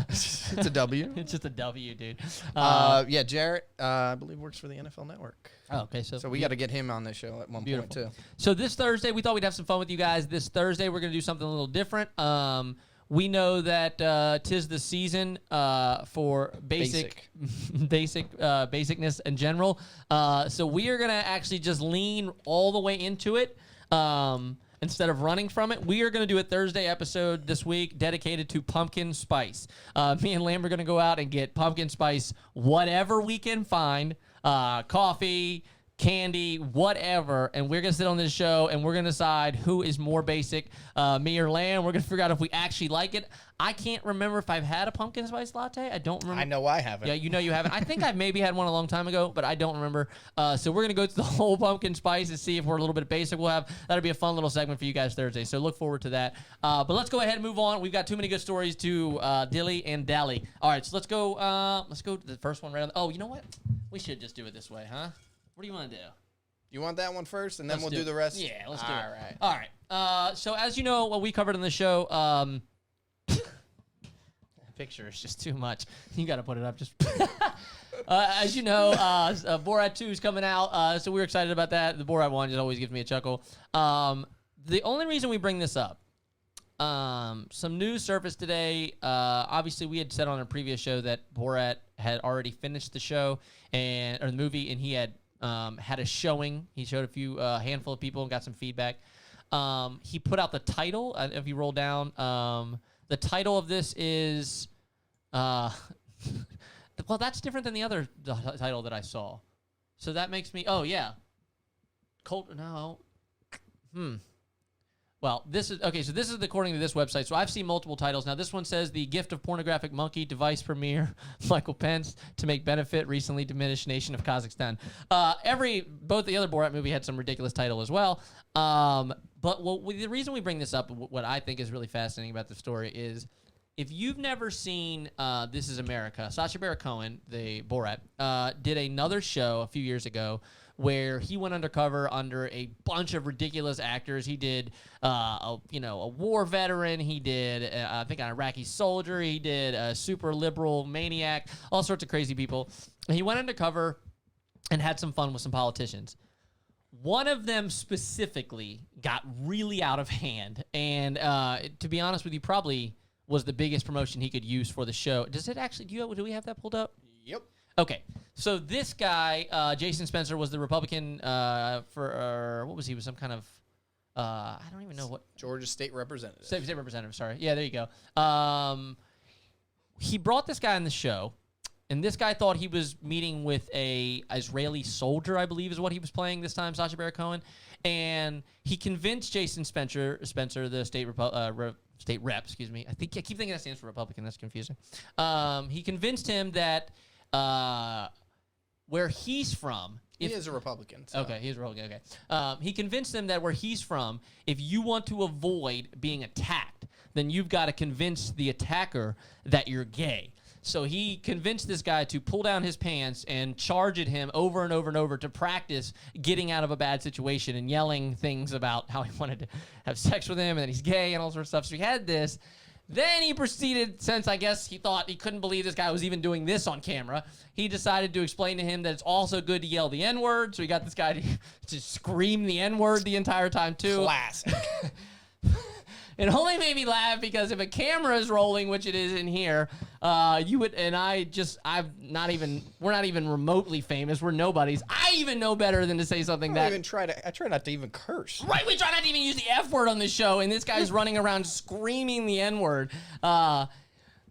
It's a W. It's just a W, dude. Yeah, Jarrett, I believe works for the NFL Network. Okay, So we got to get him on this show at one point too. So this Thursday, we thought we'd have some fun with you guys. This Thursday, we're gonna do something a little different. We know that 'tis the season for basicness in general. So we are gonna actually just lean all the way into it. Instead of running from it, we are going to do a Thursday episode this week dedicated to pumpkin spice. Me and Lamb are going to go out and get pumpkin spice, whatever we can find, coffee, candy, whatever, and we're going to sit on this show and we're going to decide who is more basic, me or Lamb. We're going to figure out if we actually like it. I can't remember if I've had a pumpkin spice latte. I don't remember. I know I haven't. Yeah, you know you haven't. I think I've maybe had one a long time ago, but I don't remember. So we're going to go through the whole pumpkin spice and see if we're a little bit basic. That'll be a fun little segment for you guys Thursday, so look forward to that. But let's go ahead and move on. We've got too many good stories to dilly and dally. All right, so let's go to the first one right on. Oh, you know what? We should just do it this way, huh? What do you want to do? You want that one first, and then Let's we'll do the rest? Yeah, let's do it. All right. All right. So as you know, what we covered on the show, picture is just too much. You got to put it up. Just as you know, Borat 2 is coming out, so we're excited about that. The Borat 1 just always gives me a chuckle. The only reason we bring this up, some news surfaced today. Obviously, we had said on a previous show that Borat had already finished the show or the movie, and he had had a showing. He showed a handful of people and got some feedback. He put out the title. If you roll down, the title of this is, well, that's different than the other title that I saw. So that makes me, oh yeah, Well, this is, okay, so this is according to this website. So I've seen multiple titles. Now, this one says The Gift of Pornographic Monkey Device Premiere, Michael Pence to Make Benefit, Recently Diminished Nation of Kazakhstan. Both the other Borat movie had some ridiculous title as well. But the reason we bring this up, what I think is really fascinating about the story is, if you've never seen This Is America, Sacha Baron Cohen, the Borat, did another show a few years ago where he went undercover under a bunch of ridiculous actors. He did, a war veteran. He did, I think, an Iraqi soldier. He did a super liberal maniac, all sorts of crazy people. He went undercover and had some fun with some politicians. One of them specifically got really out of hand, and to be honest with you, probably was the biggest promotion he could use for the show. Does it actually? Do we have that pulled up? Yep. Okay, so this guy, Jason Spencer, was the Republican for what was he? Was some kind of I don't even know what. Georgia State Representative. State representative. Sorry. Yeah, there you go. He brought this guy on the show. And this guy thought he was meeting with a Israeli soldier, I believe is what he was playing this time, Sacha Baron Cohen. And he convinced Jason Spencer, the state rep, excuse me. I keep thinking that stands for Republican. That's confusing. He convinced him that where he's from. He is a Republican. So. Okay, he's a Republican. Okay. He convinced them that where he's from, if you want to avoid being attacked, then you've got to convince the attacker that you're gay. So he convinced this guy to pull down his pants and charge at him over and over and over to practice getting out of a bad situation and yelling things about how he wanted to have sex with him and that he's gay and all sorts of stuff. So he had this. Then he proceeded, since I guess he thought he couldn't believe this guy was even doing this on camera, he decided to explain to him that it's also good to yell the N-word. So he got this guy to scream the N-word the entire time, too. Classic. It only made me laugh because if a camera is rolling, which it is in here, you would, and we're not even remotely famous. We're nobodies. I even know better than to say something I try not to even curse. Right, we try not to even use the F word on this show, and this guy's running around screaming the N word.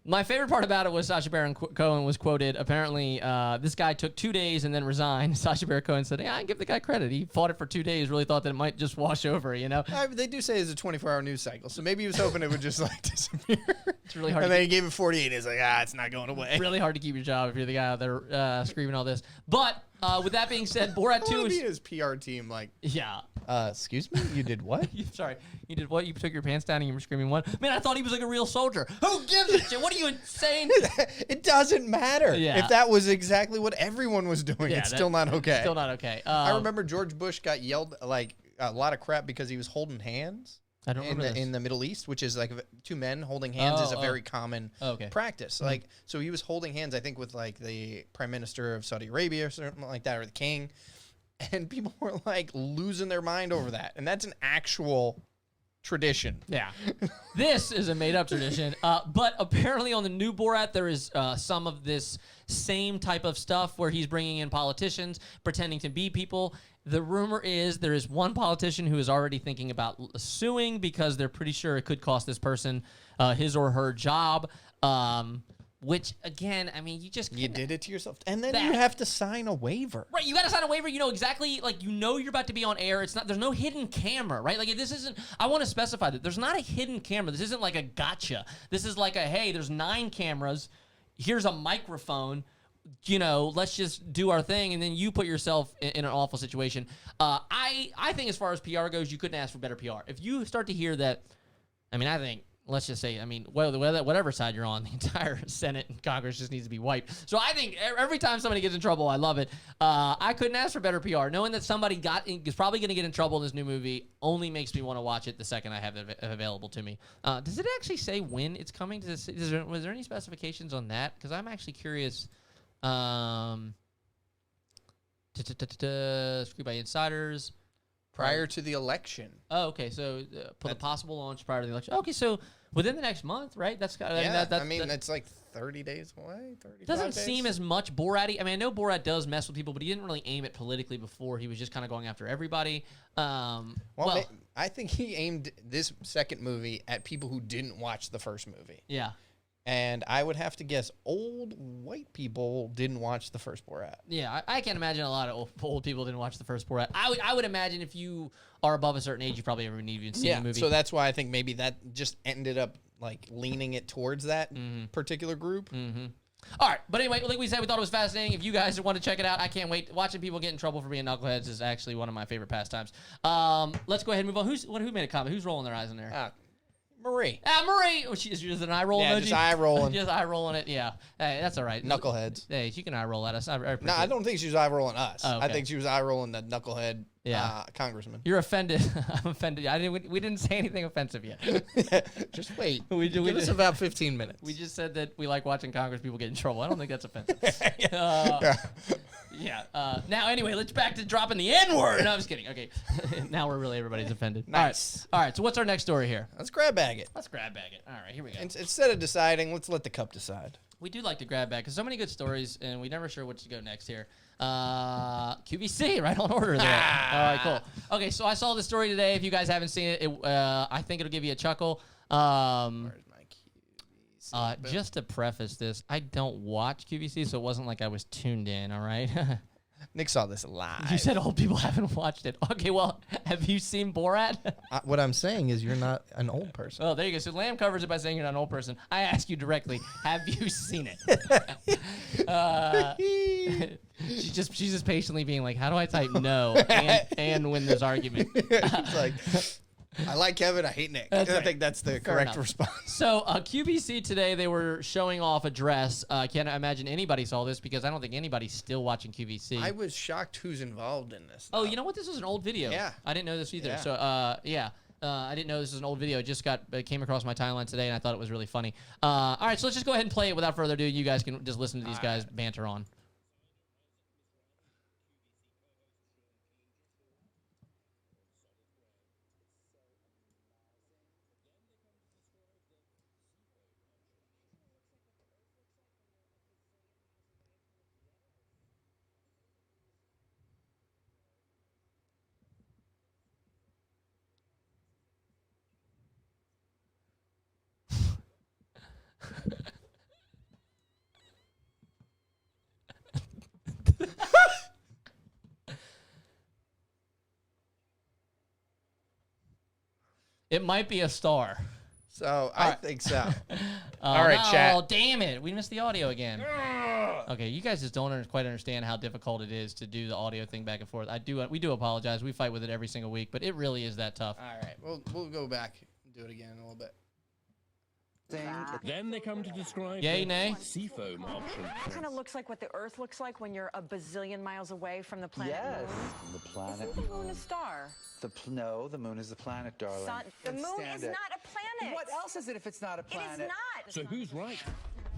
My favorite part about it was Sacha Baron Cohen was quoted. Apparently, this guy took 2 days and then resigned. Sacha Baron Cohen said, I give the guy credit. He fought it for 2 days, really thought that it might just wash over, you know? They do say it's a 24-hour news cycle, so maybe he was hoping it would just, disappear. It's really hard. And then he gave it 48. He's like, it's not going away. Really hard to keep your job if you're the guy out there screaming all this. But with that being said, Borat 2 is... his PR team, Yeah. Excuse me? You did what? Sorry. You did what? You took your pants down and you were screaming what? Man, I thought he was like a real soldier. Who gives a shit? What are you insane? It doesn't matter. Yeah. If that was exactly what everyone was doing, it's still not okay. Still not okay. I remember George Bush got yelled a lot of crap because he was holding hands. I don't remember this. In the Middle East, which is two men holding hands is a very common practice. Mm-hmm. So he was holding hands, I think, with the Prime Minister of Saudi Arabia or something like that, or the king. And people were losing their mind over that. And that's an actual tradition. Yeah. This is a made-up tradition. But apparently on the new Borat, there is some of this same type of stuff where he's bringing in politicians, pretending to be people. The rumor is there is one politician who is already thinking about suing because they're pretty sure it could cost this person his or her job. Which, again, I mean, you did it to yourself. And then you have to sign a waiver. Right, you got to sign a waiver. You know exactly, you're about to be on air. There's no hidden camera, right? This isn't, I want to specify that there's not a hidden camera. This isn't like a gotcha. This is hey, there's 9 cameras. Here's a microphone. Let's just do our thing, and then you put yourself in an awful situation. I think as far as PR goes, you couldn't ask for better PR. If you start to hear that, I think, let's just say, whatever side you're on, the entire Senate and Congress just needs to be wiped. So I think every time somebody gets in trouble, I love it. I couldn't ask for better PR. Knowing that somebody is probably going to get in trouble in this new movie only makes me want to watch it the second I have it available to me. Does it actually say when it's coming? Was there any specifications on that? Because I'm actually curious. Screwed by Insiders. Prior to the election. Oh, okay. So for the possible launch prior to the election. Okay, so within the next month, right? That's it's 30 days away. 35 doesn't days. seem as much Borat-y. I know Borat does mess with people, but he didn't really aim it politically before. He was just kind of going after everybody. I think he aimed this second movie at people who didn't watch the first movie. Yeah. And I would have to guess old white people didn't watch the first Borat. Yeah, I can't imagine a lot of old people didn't watch the first Borat. I would imagine if you are above a certain age, you probably haven't even seen the movie. So that's why I think maybe that just ended up leaning it towards that particular group. Mm-hmm. All right, but anyway, like we said, we thought it was fascinating. If you guys want to check it out, I can't wait. Watching people get in trouble for being knuckleheads is actually one of my favorite pastimes. Let's go ahead and move on. Who made a comment? Who's rolling their eyes in there? Marie. Marie. Oh, she's just an eye roll Yeah, emoji. just eye rolling. Just eye rolling it. Yeah. Hey, that's all right. Knuckleheads. Hey, she can eye roll at us. I appreciate No, I don't think she was eye rolling us. Oh, okay. I think she was eye rolling the knucklehead congressman. You're offended. I'm offended. We didn't say anything offensive yet. Just wait. Give us about 15 minutes. We just said that we like watching Congress people get in trouble. I don't think that's offensive. Now, anyway, let's back to dropping the N-word. No, I'm just kidding. Okay. Now we're really everybody's offended. Nice. All right. So what's our next story here? Let's grab bag it. Let's grab bag it. All right. Here we go. Instead of deciding, let's let the cup decide. We do like to grab bag because so many good stories, and we never sure what to go next here. QVC, right on order there. All right, cool. Okay, so I saw the story today. If you guys haven't seen it, I think it'll give you a chuckle. Where's my QVC? Just to preface this, I don't watch QVC, so it wasn't like I was tuned in, all right? Nick saw this live. You said old people haven't watched it. Okay, well, have you seen Borat? What I'm saying is you're not an old person. Oh, there you go. So Lamb covers it by saying you're not an old person. I ask you directly, have you seen it? She's just patiently being like, how do I type no and win this argument? It's like, I like Kevin, I hate Nick. I think that's the correct response. So QVC today, they were showing off a dress. I can't imagine anybody saw this because I don't think anybody's still watching QVC. I was shocked who's involved in this. Oh, you know what? This was an old video. Yeah. I didn't know this either. Yeah. So, I didn't know this was an old video. It just came across my timeline today, and I thought it was really funny. All right, so let's just go ahead and play it without further ado. You guys can just listen to these guys banter on. It might be a star. So I think so. All right, chat. Oh, damn it. We missed the audio again. Okay, you guys just don't quite understand how difficult it is to do the audio thing back and forth. We do apologize. We fight with it every single week, but it really is that tough. All right, we'll go back and do it again in a little bit. Then they come to describe Yay, the nay? seafoam option. It kind of looks like what the Earth looks like when you're a bazillion miles away from the planet Yes, Moon. the planet. Isn't the moon a star? No, the moon is the planet, darling. Sun. The Can't moon stand is it. not a planet. What else is it if it's not a It planet? is not. So who's right?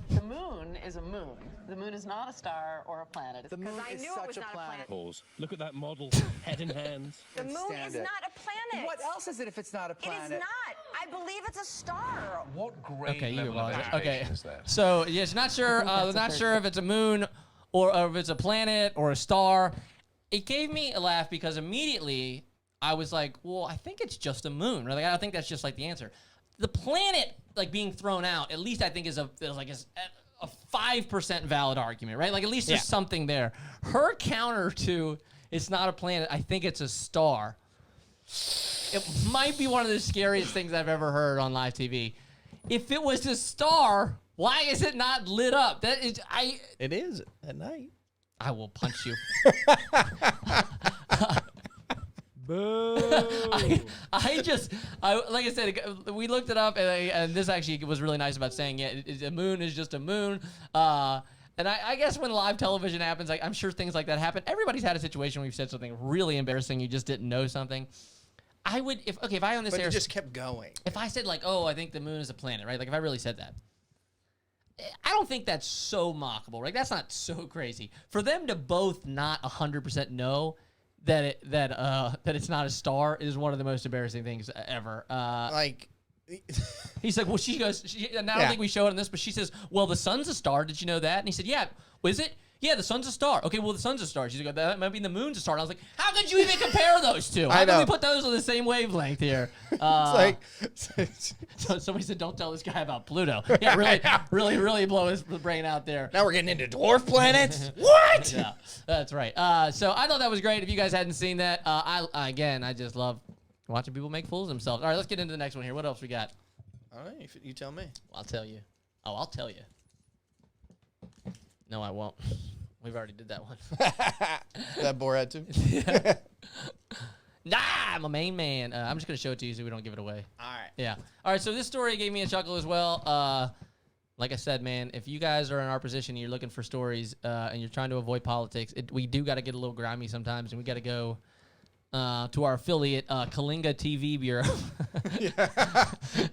The moon is a moon. The moon is not a star or a planet. The moon I is knew it was such a not a planet. planet. Pause. Look at that model. Head in hands. The moon stand is it. not a planet. What else is it if it's not a It planet? is not. I believe it's a star. What grade Okay, you level of apologize. education Okay, is that? so yes, not sure. Not sure if it's a moon or if it's a planet or a star. It gave me a laugh because immediately I was like, well, I think it's just a moon. Right? Like, I think that's just like the answer. The planet like being thrown out, at least I think is a 5% valid argument, right? Like at least there's something there. Her counter to it's not a planet, I think it's a star. It might be one of the scariest things I've ever heard on live TV. If it was a star, why is it not lit up? It is at night. I will punch you. Boo! Like I said, we looked it up, and this actually was really nice about saying a moon is just a moon. And I guess when live television happens, I'm sure things like that happen. Everybody's had a situation where you've said something really embarrassing, you just didn't know something. I would, if I on this But air, it just kept going. if I said like, oh, I think the moon is a planet, right? Like if I really said that, I don't think that's so mockable, right? That's not so crazy. For them to both not 100% know that it's not a star is one of the most embarrassing things ever. He's like, well, she goes, and I don't think we show it on this, but she says, well, the sun's a star. Did you know that? And he said, yeah. Was it? Yeah, the sun's a star. Okay, well, the sun's a star. She's like, that might mean the moon's a star. And I was like, how could you even compare those two? How can we put those on the same wavelength here? Somebody said, don't tell this guy about Pluto. Yeah, really blow his brain out there. Now we're getting into dwarf planets? What? Yeah, that's right. So I thought that was great. If you guys hadn't seen that, I just love watching people make fools of themselves. All right, let's get into the next one here. What else we got? All right, you tell me. I'll tell you. Oh, I'll tell you. No, I won't. We've already did that one. That Borat too? Nah, I'm a main man. I'm just going to show it to you so we don't give it away. All right. Yeah. All right, so this story gave me a chuckle as well. Like I said, man, if you guys are in our position, you're looking for stories, and you're trying to avoid politics, we do got to get a little grimy sometimes, and we got to go to our affiliate, Kalinga TV Bureau.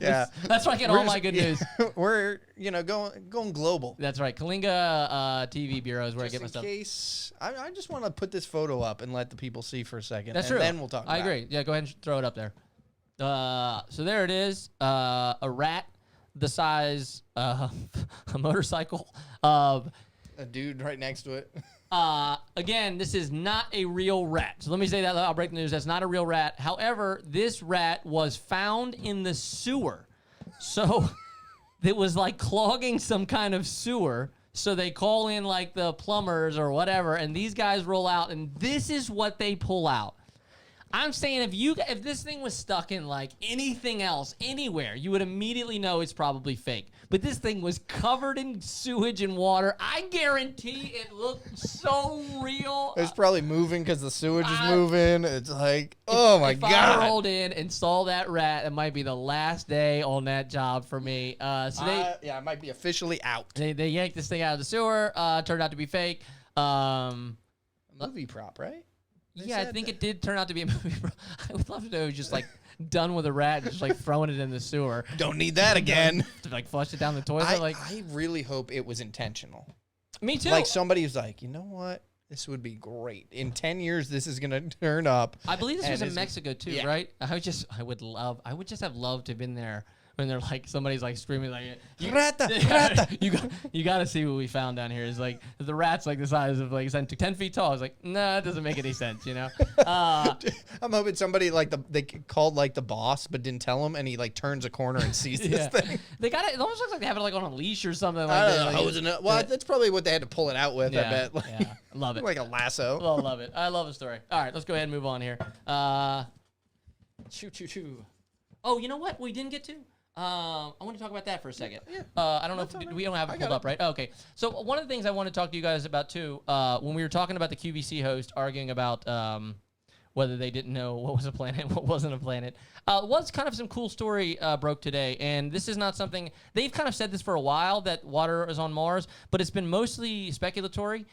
Yeah. That's where I get all my good news. We're going global. That's right. Kalinga TV Bureau is where Just I get my in stuff. case, I just want to put this photo up and let the people see for a second. That's and true. Then we'll talk. I about agree. it. Yeah, go ahead and throw it up there. So there it is. A rat the size of a motorcycle. A dude right next to it. Again, this is not a real rat. So let me say that. I'll break the news. That's not a real rat. However, this rat was found in the sewer. So it was like clogging some kind of sewer. So they call in like the plumbers or whatever, and these guys roll out, and this is what they pull out. I'm saying if this thing was stuck in like anything else, anywhere, you would immediately know it's probably fake. But this thing was covered in sewage and water. I guarantee it looked so real. It's probably moving because the sewage is moving. It's like, oh my If God. I rolled in and saw that rat, it might be the last day on that job for me. So I might be officially out. they yanked this thing out of the sewer. Turned out to be fake. Movie prop, right? Yeah, I think it did turn out to be a movie. I would love to know just like done with a rat and just like throwing it in the sewer. Don't need that again. To like flush it down the toilet. I really hope it was intentional. Me too. Like somebody was like, you know what? This would be great. In 10 years, this is gonna turn up. I believe this and was in it's- Mexico too, yeah. right? I would just have loved to have been there when they're like somebody's like screaming like Rata, rata. you got to see what we found down here. Is like the rat's like the size of like 10 feet tall. I was like, nah, it doesn't make any sense, you know. I'm hoping somebody like they called like the boss but didn't tell him, and he like turns a corner and sees this thing. They got it. It almost looks like they have it like on a leash or something. Like I that. don't know. Like, Hosing it. Well, that's probably what they had to pull it out with. I bet. Like, yeah, love it. like a lasso. Oh, love it. I love the story. All right, let's go ahead and move on here. Choo. Oh, you know what? We didn't get to. I want to talk about that for a second. Yeah. I don't know if we don't have it pulled up, right? Oh, okay. So one of the things I want to talk to you guys about too, when we were talking about the QVC host arguing about whether they didn't know what was a planet and what wasn't a planet, was kind of some cool story broke today. And this is not something they've kind of said this for a while, that water is on Mars, but it's been mostly speculatory.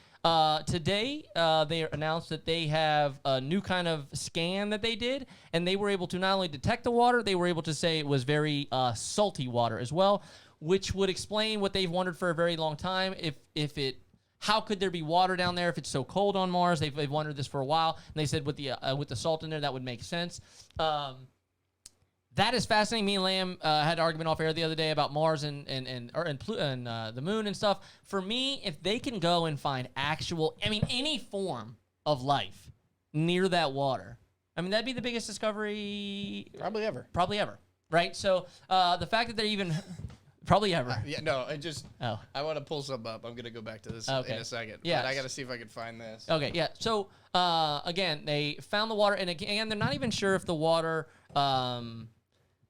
Today, they announced that they have a new kind of scan that they did, and they were able to not only detect the water, they were able to say it was very salty water as well, which would explain what they've wondered for a very long time. How could there be water down there if it's so cold on Mars? They've wondered this for a while, and they said with the salt in there, that would make sense. That is fascinating. Me and Lamb had an argument off air the other day about Mars and the moon and stuff. For me, if they can go and find any form of life near that water, that'd be the biggest discovery Probably ever. right? So the fact that they're even probably ever. Yeah, no, I just. Oh. I want to pull something up. I'm gonna go back to this Okay. in a second. Yes. But I gotta see if I can find this. Okay, yeah. So again, they found the water, and again, they're not even sure if the water.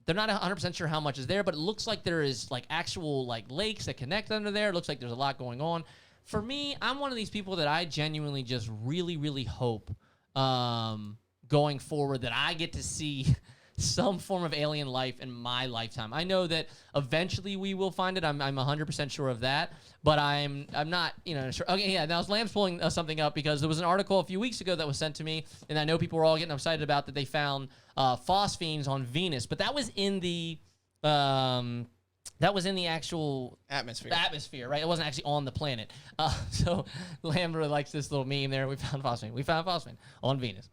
They're not 100% sure how much is there, but it looks like there is like actual like lakes that connect under there. It looks like there's a lot going on. For me, I'm one of these people that I genuinely just really, really hope going forward that I get to see some form of alien life in my lifetime. I know that eventually we will find it. I'm 100% sure of that, but I'm not sure. Okay, yeah. Now Lamb's pulling something up because there was an article a few weeks ago that was sent to me, and I know people were all getting excited about that they found phosphenes on Venus, but that was in the actual atmosphere, right? It wasn't actually on the planet. So Lamb really likes this little meme there. We found phosphine on Venus.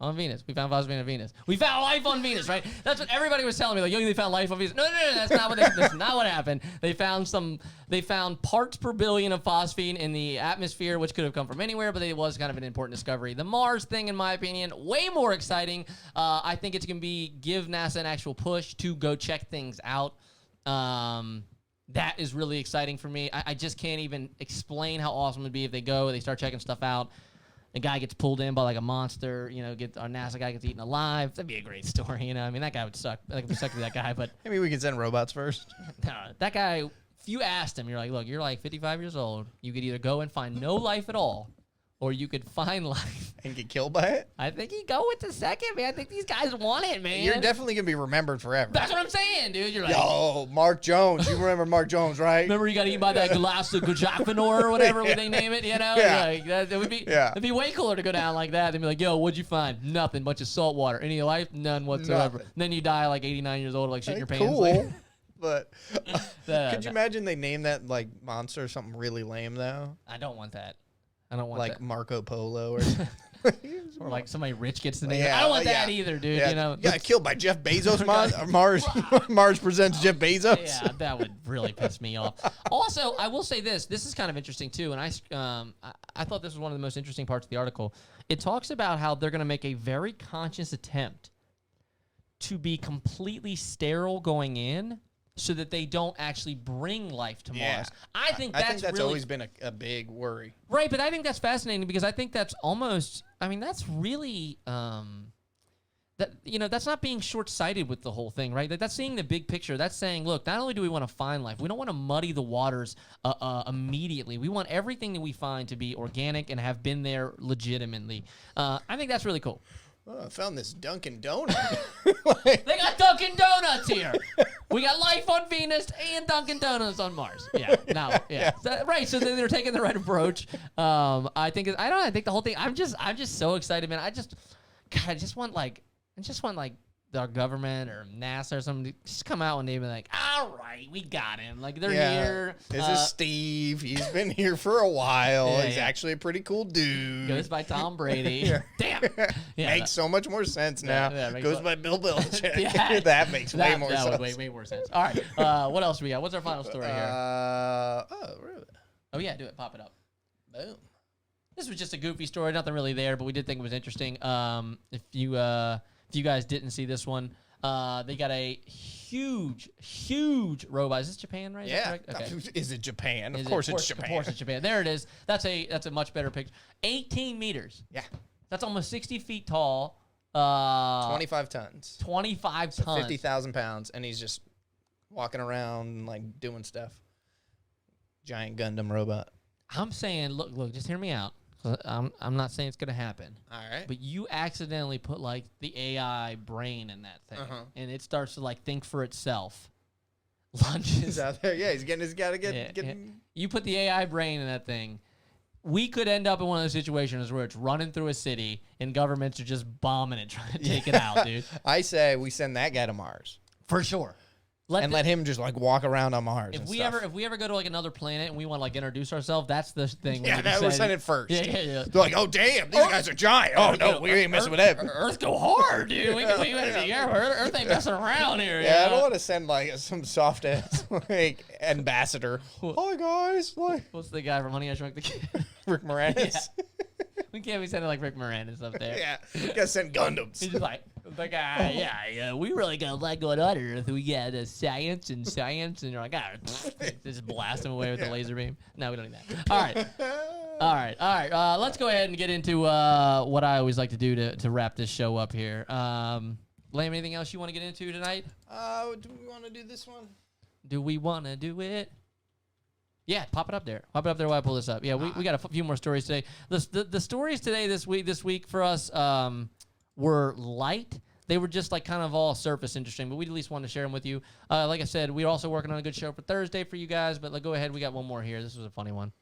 We found phosphine on Venus. We found life on Venus, right? That's what everybody was telling me. Like, yo, they found life on Venus. No, that's not that's not what happened. They found parts per billion of phosphine in the atmosphere, which could have come from anywhere, but it was kind of an important discovery. The Mars thing, in my opinion, way more exciting. I think it's going to give NASA an actual push to go check things out. That is really exciting for me. I just can't even explain how awesome it would be if they start checking stuff out. A guy gets pulled in by like a monster, our NASA guy gets eaten alive. That'd be a great story, that guy would suck. Like, it would suck to be that guy, but Maybe we can send robots first. that guy, if you asked him, you're like, look, you're like 55 years old. You could either go and find no life at all, or you could find life. And get killed by it? I think you go with the second, man. I think these guys want it, man. You're definitely going to be remembered forever. That's what I'm saying, dude. You're like, Yo, Mark Jones. You remember Mark Jones, right? remember you got eaten by that glass of Gajafanor or whatever they name it, you know? Yeah. Like, that would be, Yeah. it'd be way cooler to go down like that. They'd be like, yo, what'd you find? Nothing. Bunch of salt water. Any of life? None whatsoever. Nothing. And then you die like 89 years old, like shit in your pants. Cool. Like, But could you Uh, imagine they name that like monster something really lame though? I don't want that. I don't want Like that. Marco Polo or Or like somebody rich gets the name. Yeah, I don't want yeah. that either, dude. Yeah, You know, got killed by Jeff Bezos. Mars presents Jeff Bezos. yeah, that would really piss me off. Also, I will say this. This is kind of interesting too, and I thought this was one of the most interesting parts of the article. It talks about how they're going to make a very conscious attempt to be completely sterile going in, so that they don't actually bring life to Yeah. Mars. I think I think that's really, always been a big worry. right, but I think that's fascinating because I think that's almost. I mean, that's really. That, you know, that's not being short-sighted with the whole thing, right? Like, that's seeing the big picture. That's saying, look, not only do we want to find life, we don't want to muddy the waters immediately. We want everything that we find to be organic and have been there legitimately. I think that's really cool. Oh, I found this Dunkin' Donut. They got Dunkin' Donuts here. We got life on Venus and Dunkin' Donuts on Mars. Yeah, no, yeah, right. So they're taking the right approach. I think I think the whole thing. I'm just so excited, man. I just want like our government or NASA or something to just come out one day and be like, all right, we got him. Like, they're here. This is Steve. He's been here for a while. Yeah, He's yeah. actually a pretty cool dude. Goes by Tom Brady. Damn. Yeah, Makes so much more sense now. yeah, makes Goes a- by Bill Belichick. Yeah. That makes way more that sense. would way more sense. All right. What else we got? What's our final story here? Really? Oh, yeah, do it. Pop it up. Boom. This was just a goofy story, nothing really there, but we did think it was interesting. If you guys didn't see this one, they got a huge robot. Is this Japan, right? Is that Yeah. correct? Okay. Is it Japan? Is Of it- course it's Japan. Of course it's Japan. There it is. That's a much better picture. 18 meters. Yeah. That's almost 60 feet tall. 25 tons. 25 tons. 50,000 pounds. And he's just walking around like doing stuff. Giant Gundam robot. I'm saying, look, just hear me out. I'm not saying it's gonna happen. All right. But you accidentally put like the AI brain in that thing, and it starts to like think for itself. Lunges. He's out there. Yeah, he's got to get. Yeah. You put the AI brain in that thing. We could end up in one of those situations where it's running through a city and governments are just bombing it, trying to take it out, dude. I say we send that guy to Mars For sure. let him just like walk around on Mars. If and we stuff. ever go to like another planet and we want to like introduce ourselves, that's the thing. Yeah, that we're sending first. Yeah. They're like, oh damn, these guys are giant. Oh no, we ain't messing with that. Earth go hard, dude. We gotta be careful. Earth ain't messing around here. Yeah, I don't want to send like some soft ass like ambassador. Hi guys, like What's the guy from Honey I Shrunk the Kid? Rick Moranis. We can't be sending like Rick Moranis up there. Yeah, gotta send Gundams. He's just like yeah, we really got a lot going on here. We got science, and you're like, just blast him away with the laser beam. No, we don't need that. All right. Let's go ahead and get into what I always like to do to wrap this show up here. Lamb, anything else you want to get into tonight? Do we want to do this one? Do we want to do it? Yeah, pop it up there. Pop it up there while I pull this up. Yeah, we got a few more stories today. The stories today this week for us were light. They were just like kind of all surface interesting, but we at least wanted to share them with you. Like I said, we're also working on a good show for Thursday for you guys, but go ahead. We got one more here. This was a funny one.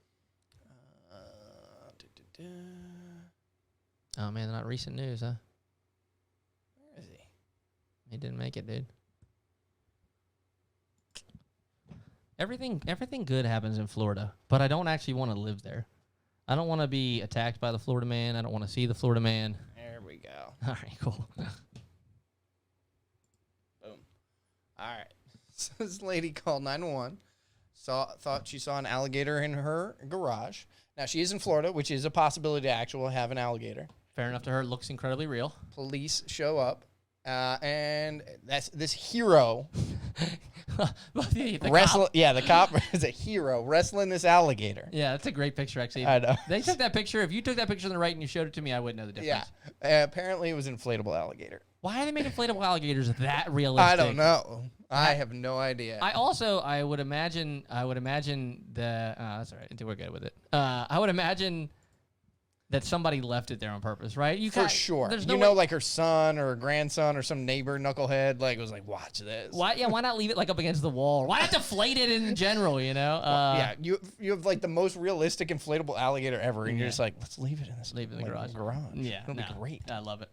Oh, man, not recent news, huh? Where is he? He didn't make it, dude. Everything good happens in Florida, but I don't actually want to live there. I don't want to be attacked by the Florida man. I don't want to see the Florida man. There we go. All right, cool. Boom. All right. So this lady called 911. Thought she saw an alligator in her garage. Now she is in Florida, which is a possibility to actually have an alligator. Fair enough to her. It looks incredibly real. Police show up, and that's this hero The wrestling. cop- Yeah, the cop is a hero wrestling this alligator. Yeah, that's a great picture, actually. I know. They took that picture. If you took that picture on the right and you showed it to me, I wouldn't know the difference. Yeah. Apparently, it was inflatable alligator. Why are they making inflatable alligators that realistic? I don't know. I have no idea. I would imagine the. That's all right. We're good with it. I would imagine that somebody left it there on purpose, right? For sure. There's You no know, way- like her son or her grandson or some neighbor knucklehead, like, was like, watch this. Why? Yeah, why not leave it like up against the wall? Why not deflate it in general? You know? Yeah, you have like the most realistic inflatable alligator ever, and you're just like, let's leave it in this. Leave it in the like, garage. Yeah, it'll be no, great. I love it.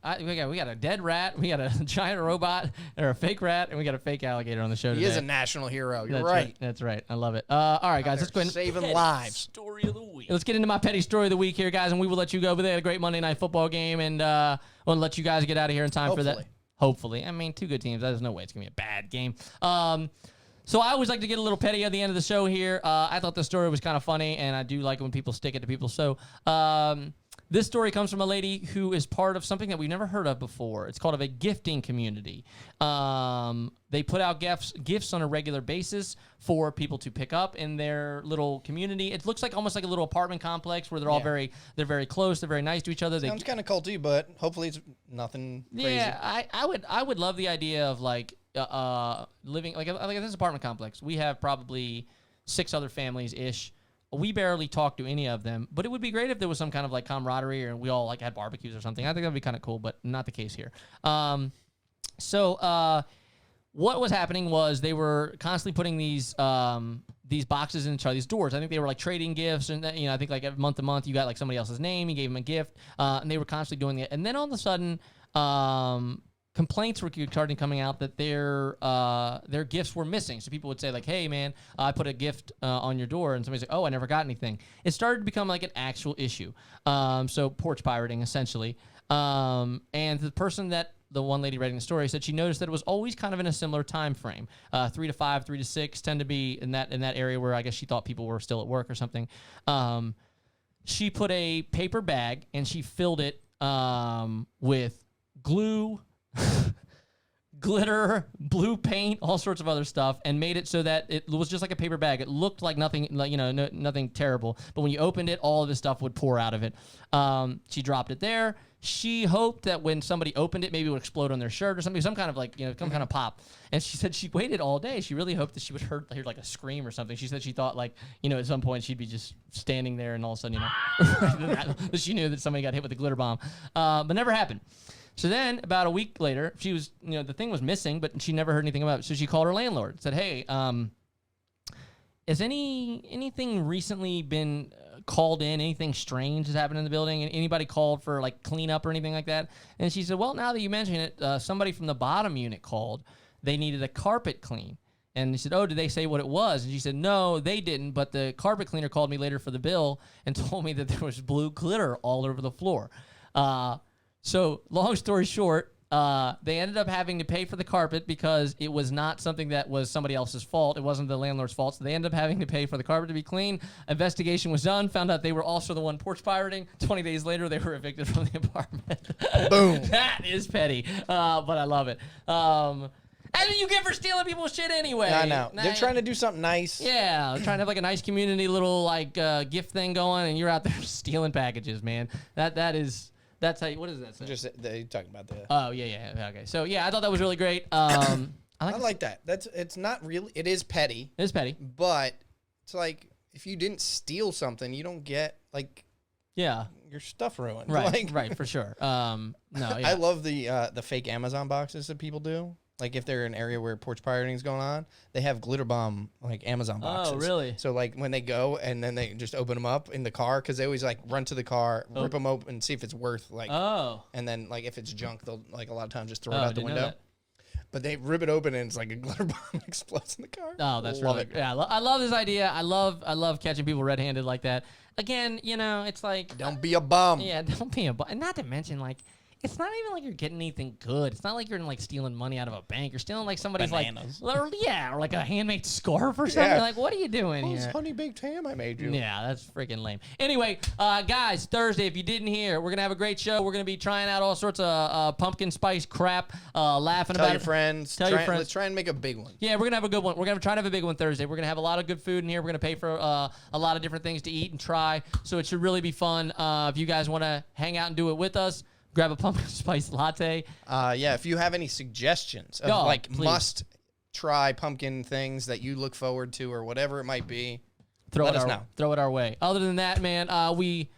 We got a dead rat, we got a giant robot, or a fake rat, and we got a fake alligator on the show He today. is a national hero. You're That's right. That's right. I love it. All right, guys, let's go ahead and Saving lives. Story of the week. Let's get into my petty story of the week here, guys, and we will let you go. But they had a great Monday Night Football game, and I want to let you guys get out of here in time for that. Hopefully. I mean, two good teams. There's no way it's going to be a bad game. So I always like to get a little petty at the end of the show here. I thought the story was kind of funny, and I do like it when people stick it to people. So this story comes from a lady who is part of something that we've never heard of before. It's called a gifting community. They put out gifts on a regular basis for people to pick up in their little community. It looks like almost like a little apartment complex where they're all very close. They're very nice to each other. Sounds kind of culty, but hopefully it's nothing crazy. Yeah, I would love the idea of like living like this apartment complex. We have probably 6 other families ish. We barely talk to any of them, but it would be great if there was some kind of like camaraderie or we all like had barbecues or something. I think that'd be kind of cool, but not the case here. So what was happening was they were constantly putting these boxes in these doors. I think they were like trading gifts, and I think like every month to month you got like somebody else's name, you gave them a gift, and they were constantly doing it. And then all of a sudden, complaints were starting coming out that their gifts were missing. So people would say like, "Hey, man, I put a gift on your door," and somebody's like, "Oh, I never got anything." It started to become like an actual issue. So porch pirating essentially. And the one lady writing the story said she noticed that it was always kind of in a similar time frame, 3 to 5, 3 to 6, tend to be in that area where I guess she thought people were still at work or something. She put a paper bag and she filled it with glue, glitter, blue paint, all sorts of other stuff, and made it so that it was just like a paper bag. It looked like nothing, nothing terrible. But when you opened it, all of this stuff would pour out of it. She dropped it there. She hoped that when somebody opened it, maybe it would explode on their shirt or something, some kind of like, some kind of pop. And she said she waited all day. She really hoped that she would hear like a scream or something. She said she thought like, at some point she'd be just standing there and all of a sudden, that she knew that somebody got hit with a glitter bomb. But never happened. So then about a week later, she was, the thing was missing, but she never heard anything about it. So she called her landlord, said, "Hey, has anything recently been called in? Anything strange has happened in the building? And anybody called for like cleanup or anything like that?" And she said, "Well, now that you mention it, somebody from the bottom unit called. They needed a carpet clean." And he said, "Oh, did they say what it was?" And she said, "No, they didn't, but the carpet cleaner called me later for the bill and told me that there was blue glitter all over the floor." So long story short, they ended up having to pay for the carpet because it was not something that was somebody else's fault. It wasn't the landlord's fault. So they ended up having to pay for the carpet to be clean. Investigation was done. Found out they were also the one porch pirating. 20 days later, they were evicted from the apartment. Boom. That is petty, but I love it. That's what you get for stealing people's shit anyway. I know. They're trying to do something nice. Yeah, they're trying to have like a nice community little like gift thing going, and you're out there stealing packages, man. That's how. What is that say? Just they talking about the. Oh yeah. Okay. So yeah, I thought that was really great. I like that. It's not really. It is petty. It is petty, but it's like if you didn't steal something, you don't get like. Yeah. Your stuff ruined. Right. Right. For sure. No. Yeah. I love the fake Amazon boxes that people do. Like if they're in an area where porch pirating is going on, they have glitter bomb like Amazon boxes. Oh, really? So like when they go and then they just open them up in the car because they always like run to the car, rip them open, and see if it's worth like. Oh. And then like if it's junk, they'll like a lot of times just throw it Oh, out the window. But they rip it open and it's like a glitter bomb explodes in the car. Oh, that's love really it. Yeah, I love this idea. I love catching people red-handed like that. Again, it's like Don't be a bum. Yeah, don't be a bum. And not to mention like. It's not even like you're getting anything good. It's not like you're like stealing money out of a bank. You're stealing like somebody's Bananas. or like a handmade scarf or something. Yeah. Like, what are you doing This here? honey baked ham I made you. Yeah, that's freaking lame. Anyway, guys, Thursday, if you didn't hear, we're going to have a great show. We're going to be trying out all sorts of pumpkin spice crap, laughing Tell about your it. friends. Tell your friends. Let's try and make a big one. Yeah, we're going to have a good one. We're going to try to have a big one Thursday. We're going to have a lot of good food in here. We're going to pay for a lot of different things to eat and try. So it should really be fun. If you guys want to hang out and do it with us, grab a pumpkin spice latte. Yeah, if you have any suggestions of please. must try pumpkin things that you look forward to or whatever it might be, let us know. Throw it our way. Other than that, man, we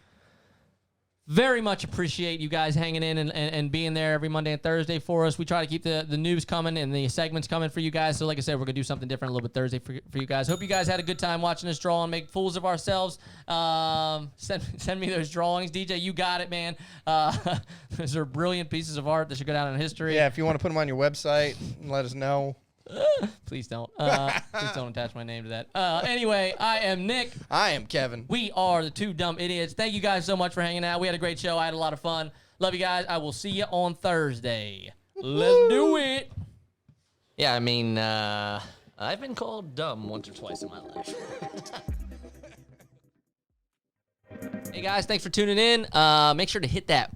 Very much appreciate you guys hanging in and being there every Monday and Thursday for us. We try to keep the news coming and the segments coming for you guys. So like I said, we're going to do something different a little bit Thursday for you guys. Hope you guys had a good time watching us draw and make fools of ourselves. Send me those drawings. DJ, you got it, man. Those are brilliant pieces of art that should go down in history. Yeah, if you want to put them on your website, let us know. Please don't. Please don't attach my name to that. Anyway, I am Nick. I am Kevin. We are the Two Dumb Idiots. Thank you guys so much for hanging out. We had a great show. I had a lot of fun. Love you guys. I will see you on Thursday. Let's do it. Yeah, I mean, I've been called dumb once or twice in my life. Hey guys, thanks for tuning in. Make sure to hit that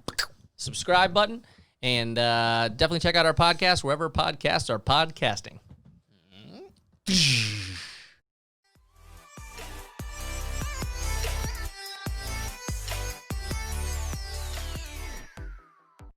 subscribe button and definitely check out our podcast wherever podcasts are podcasting.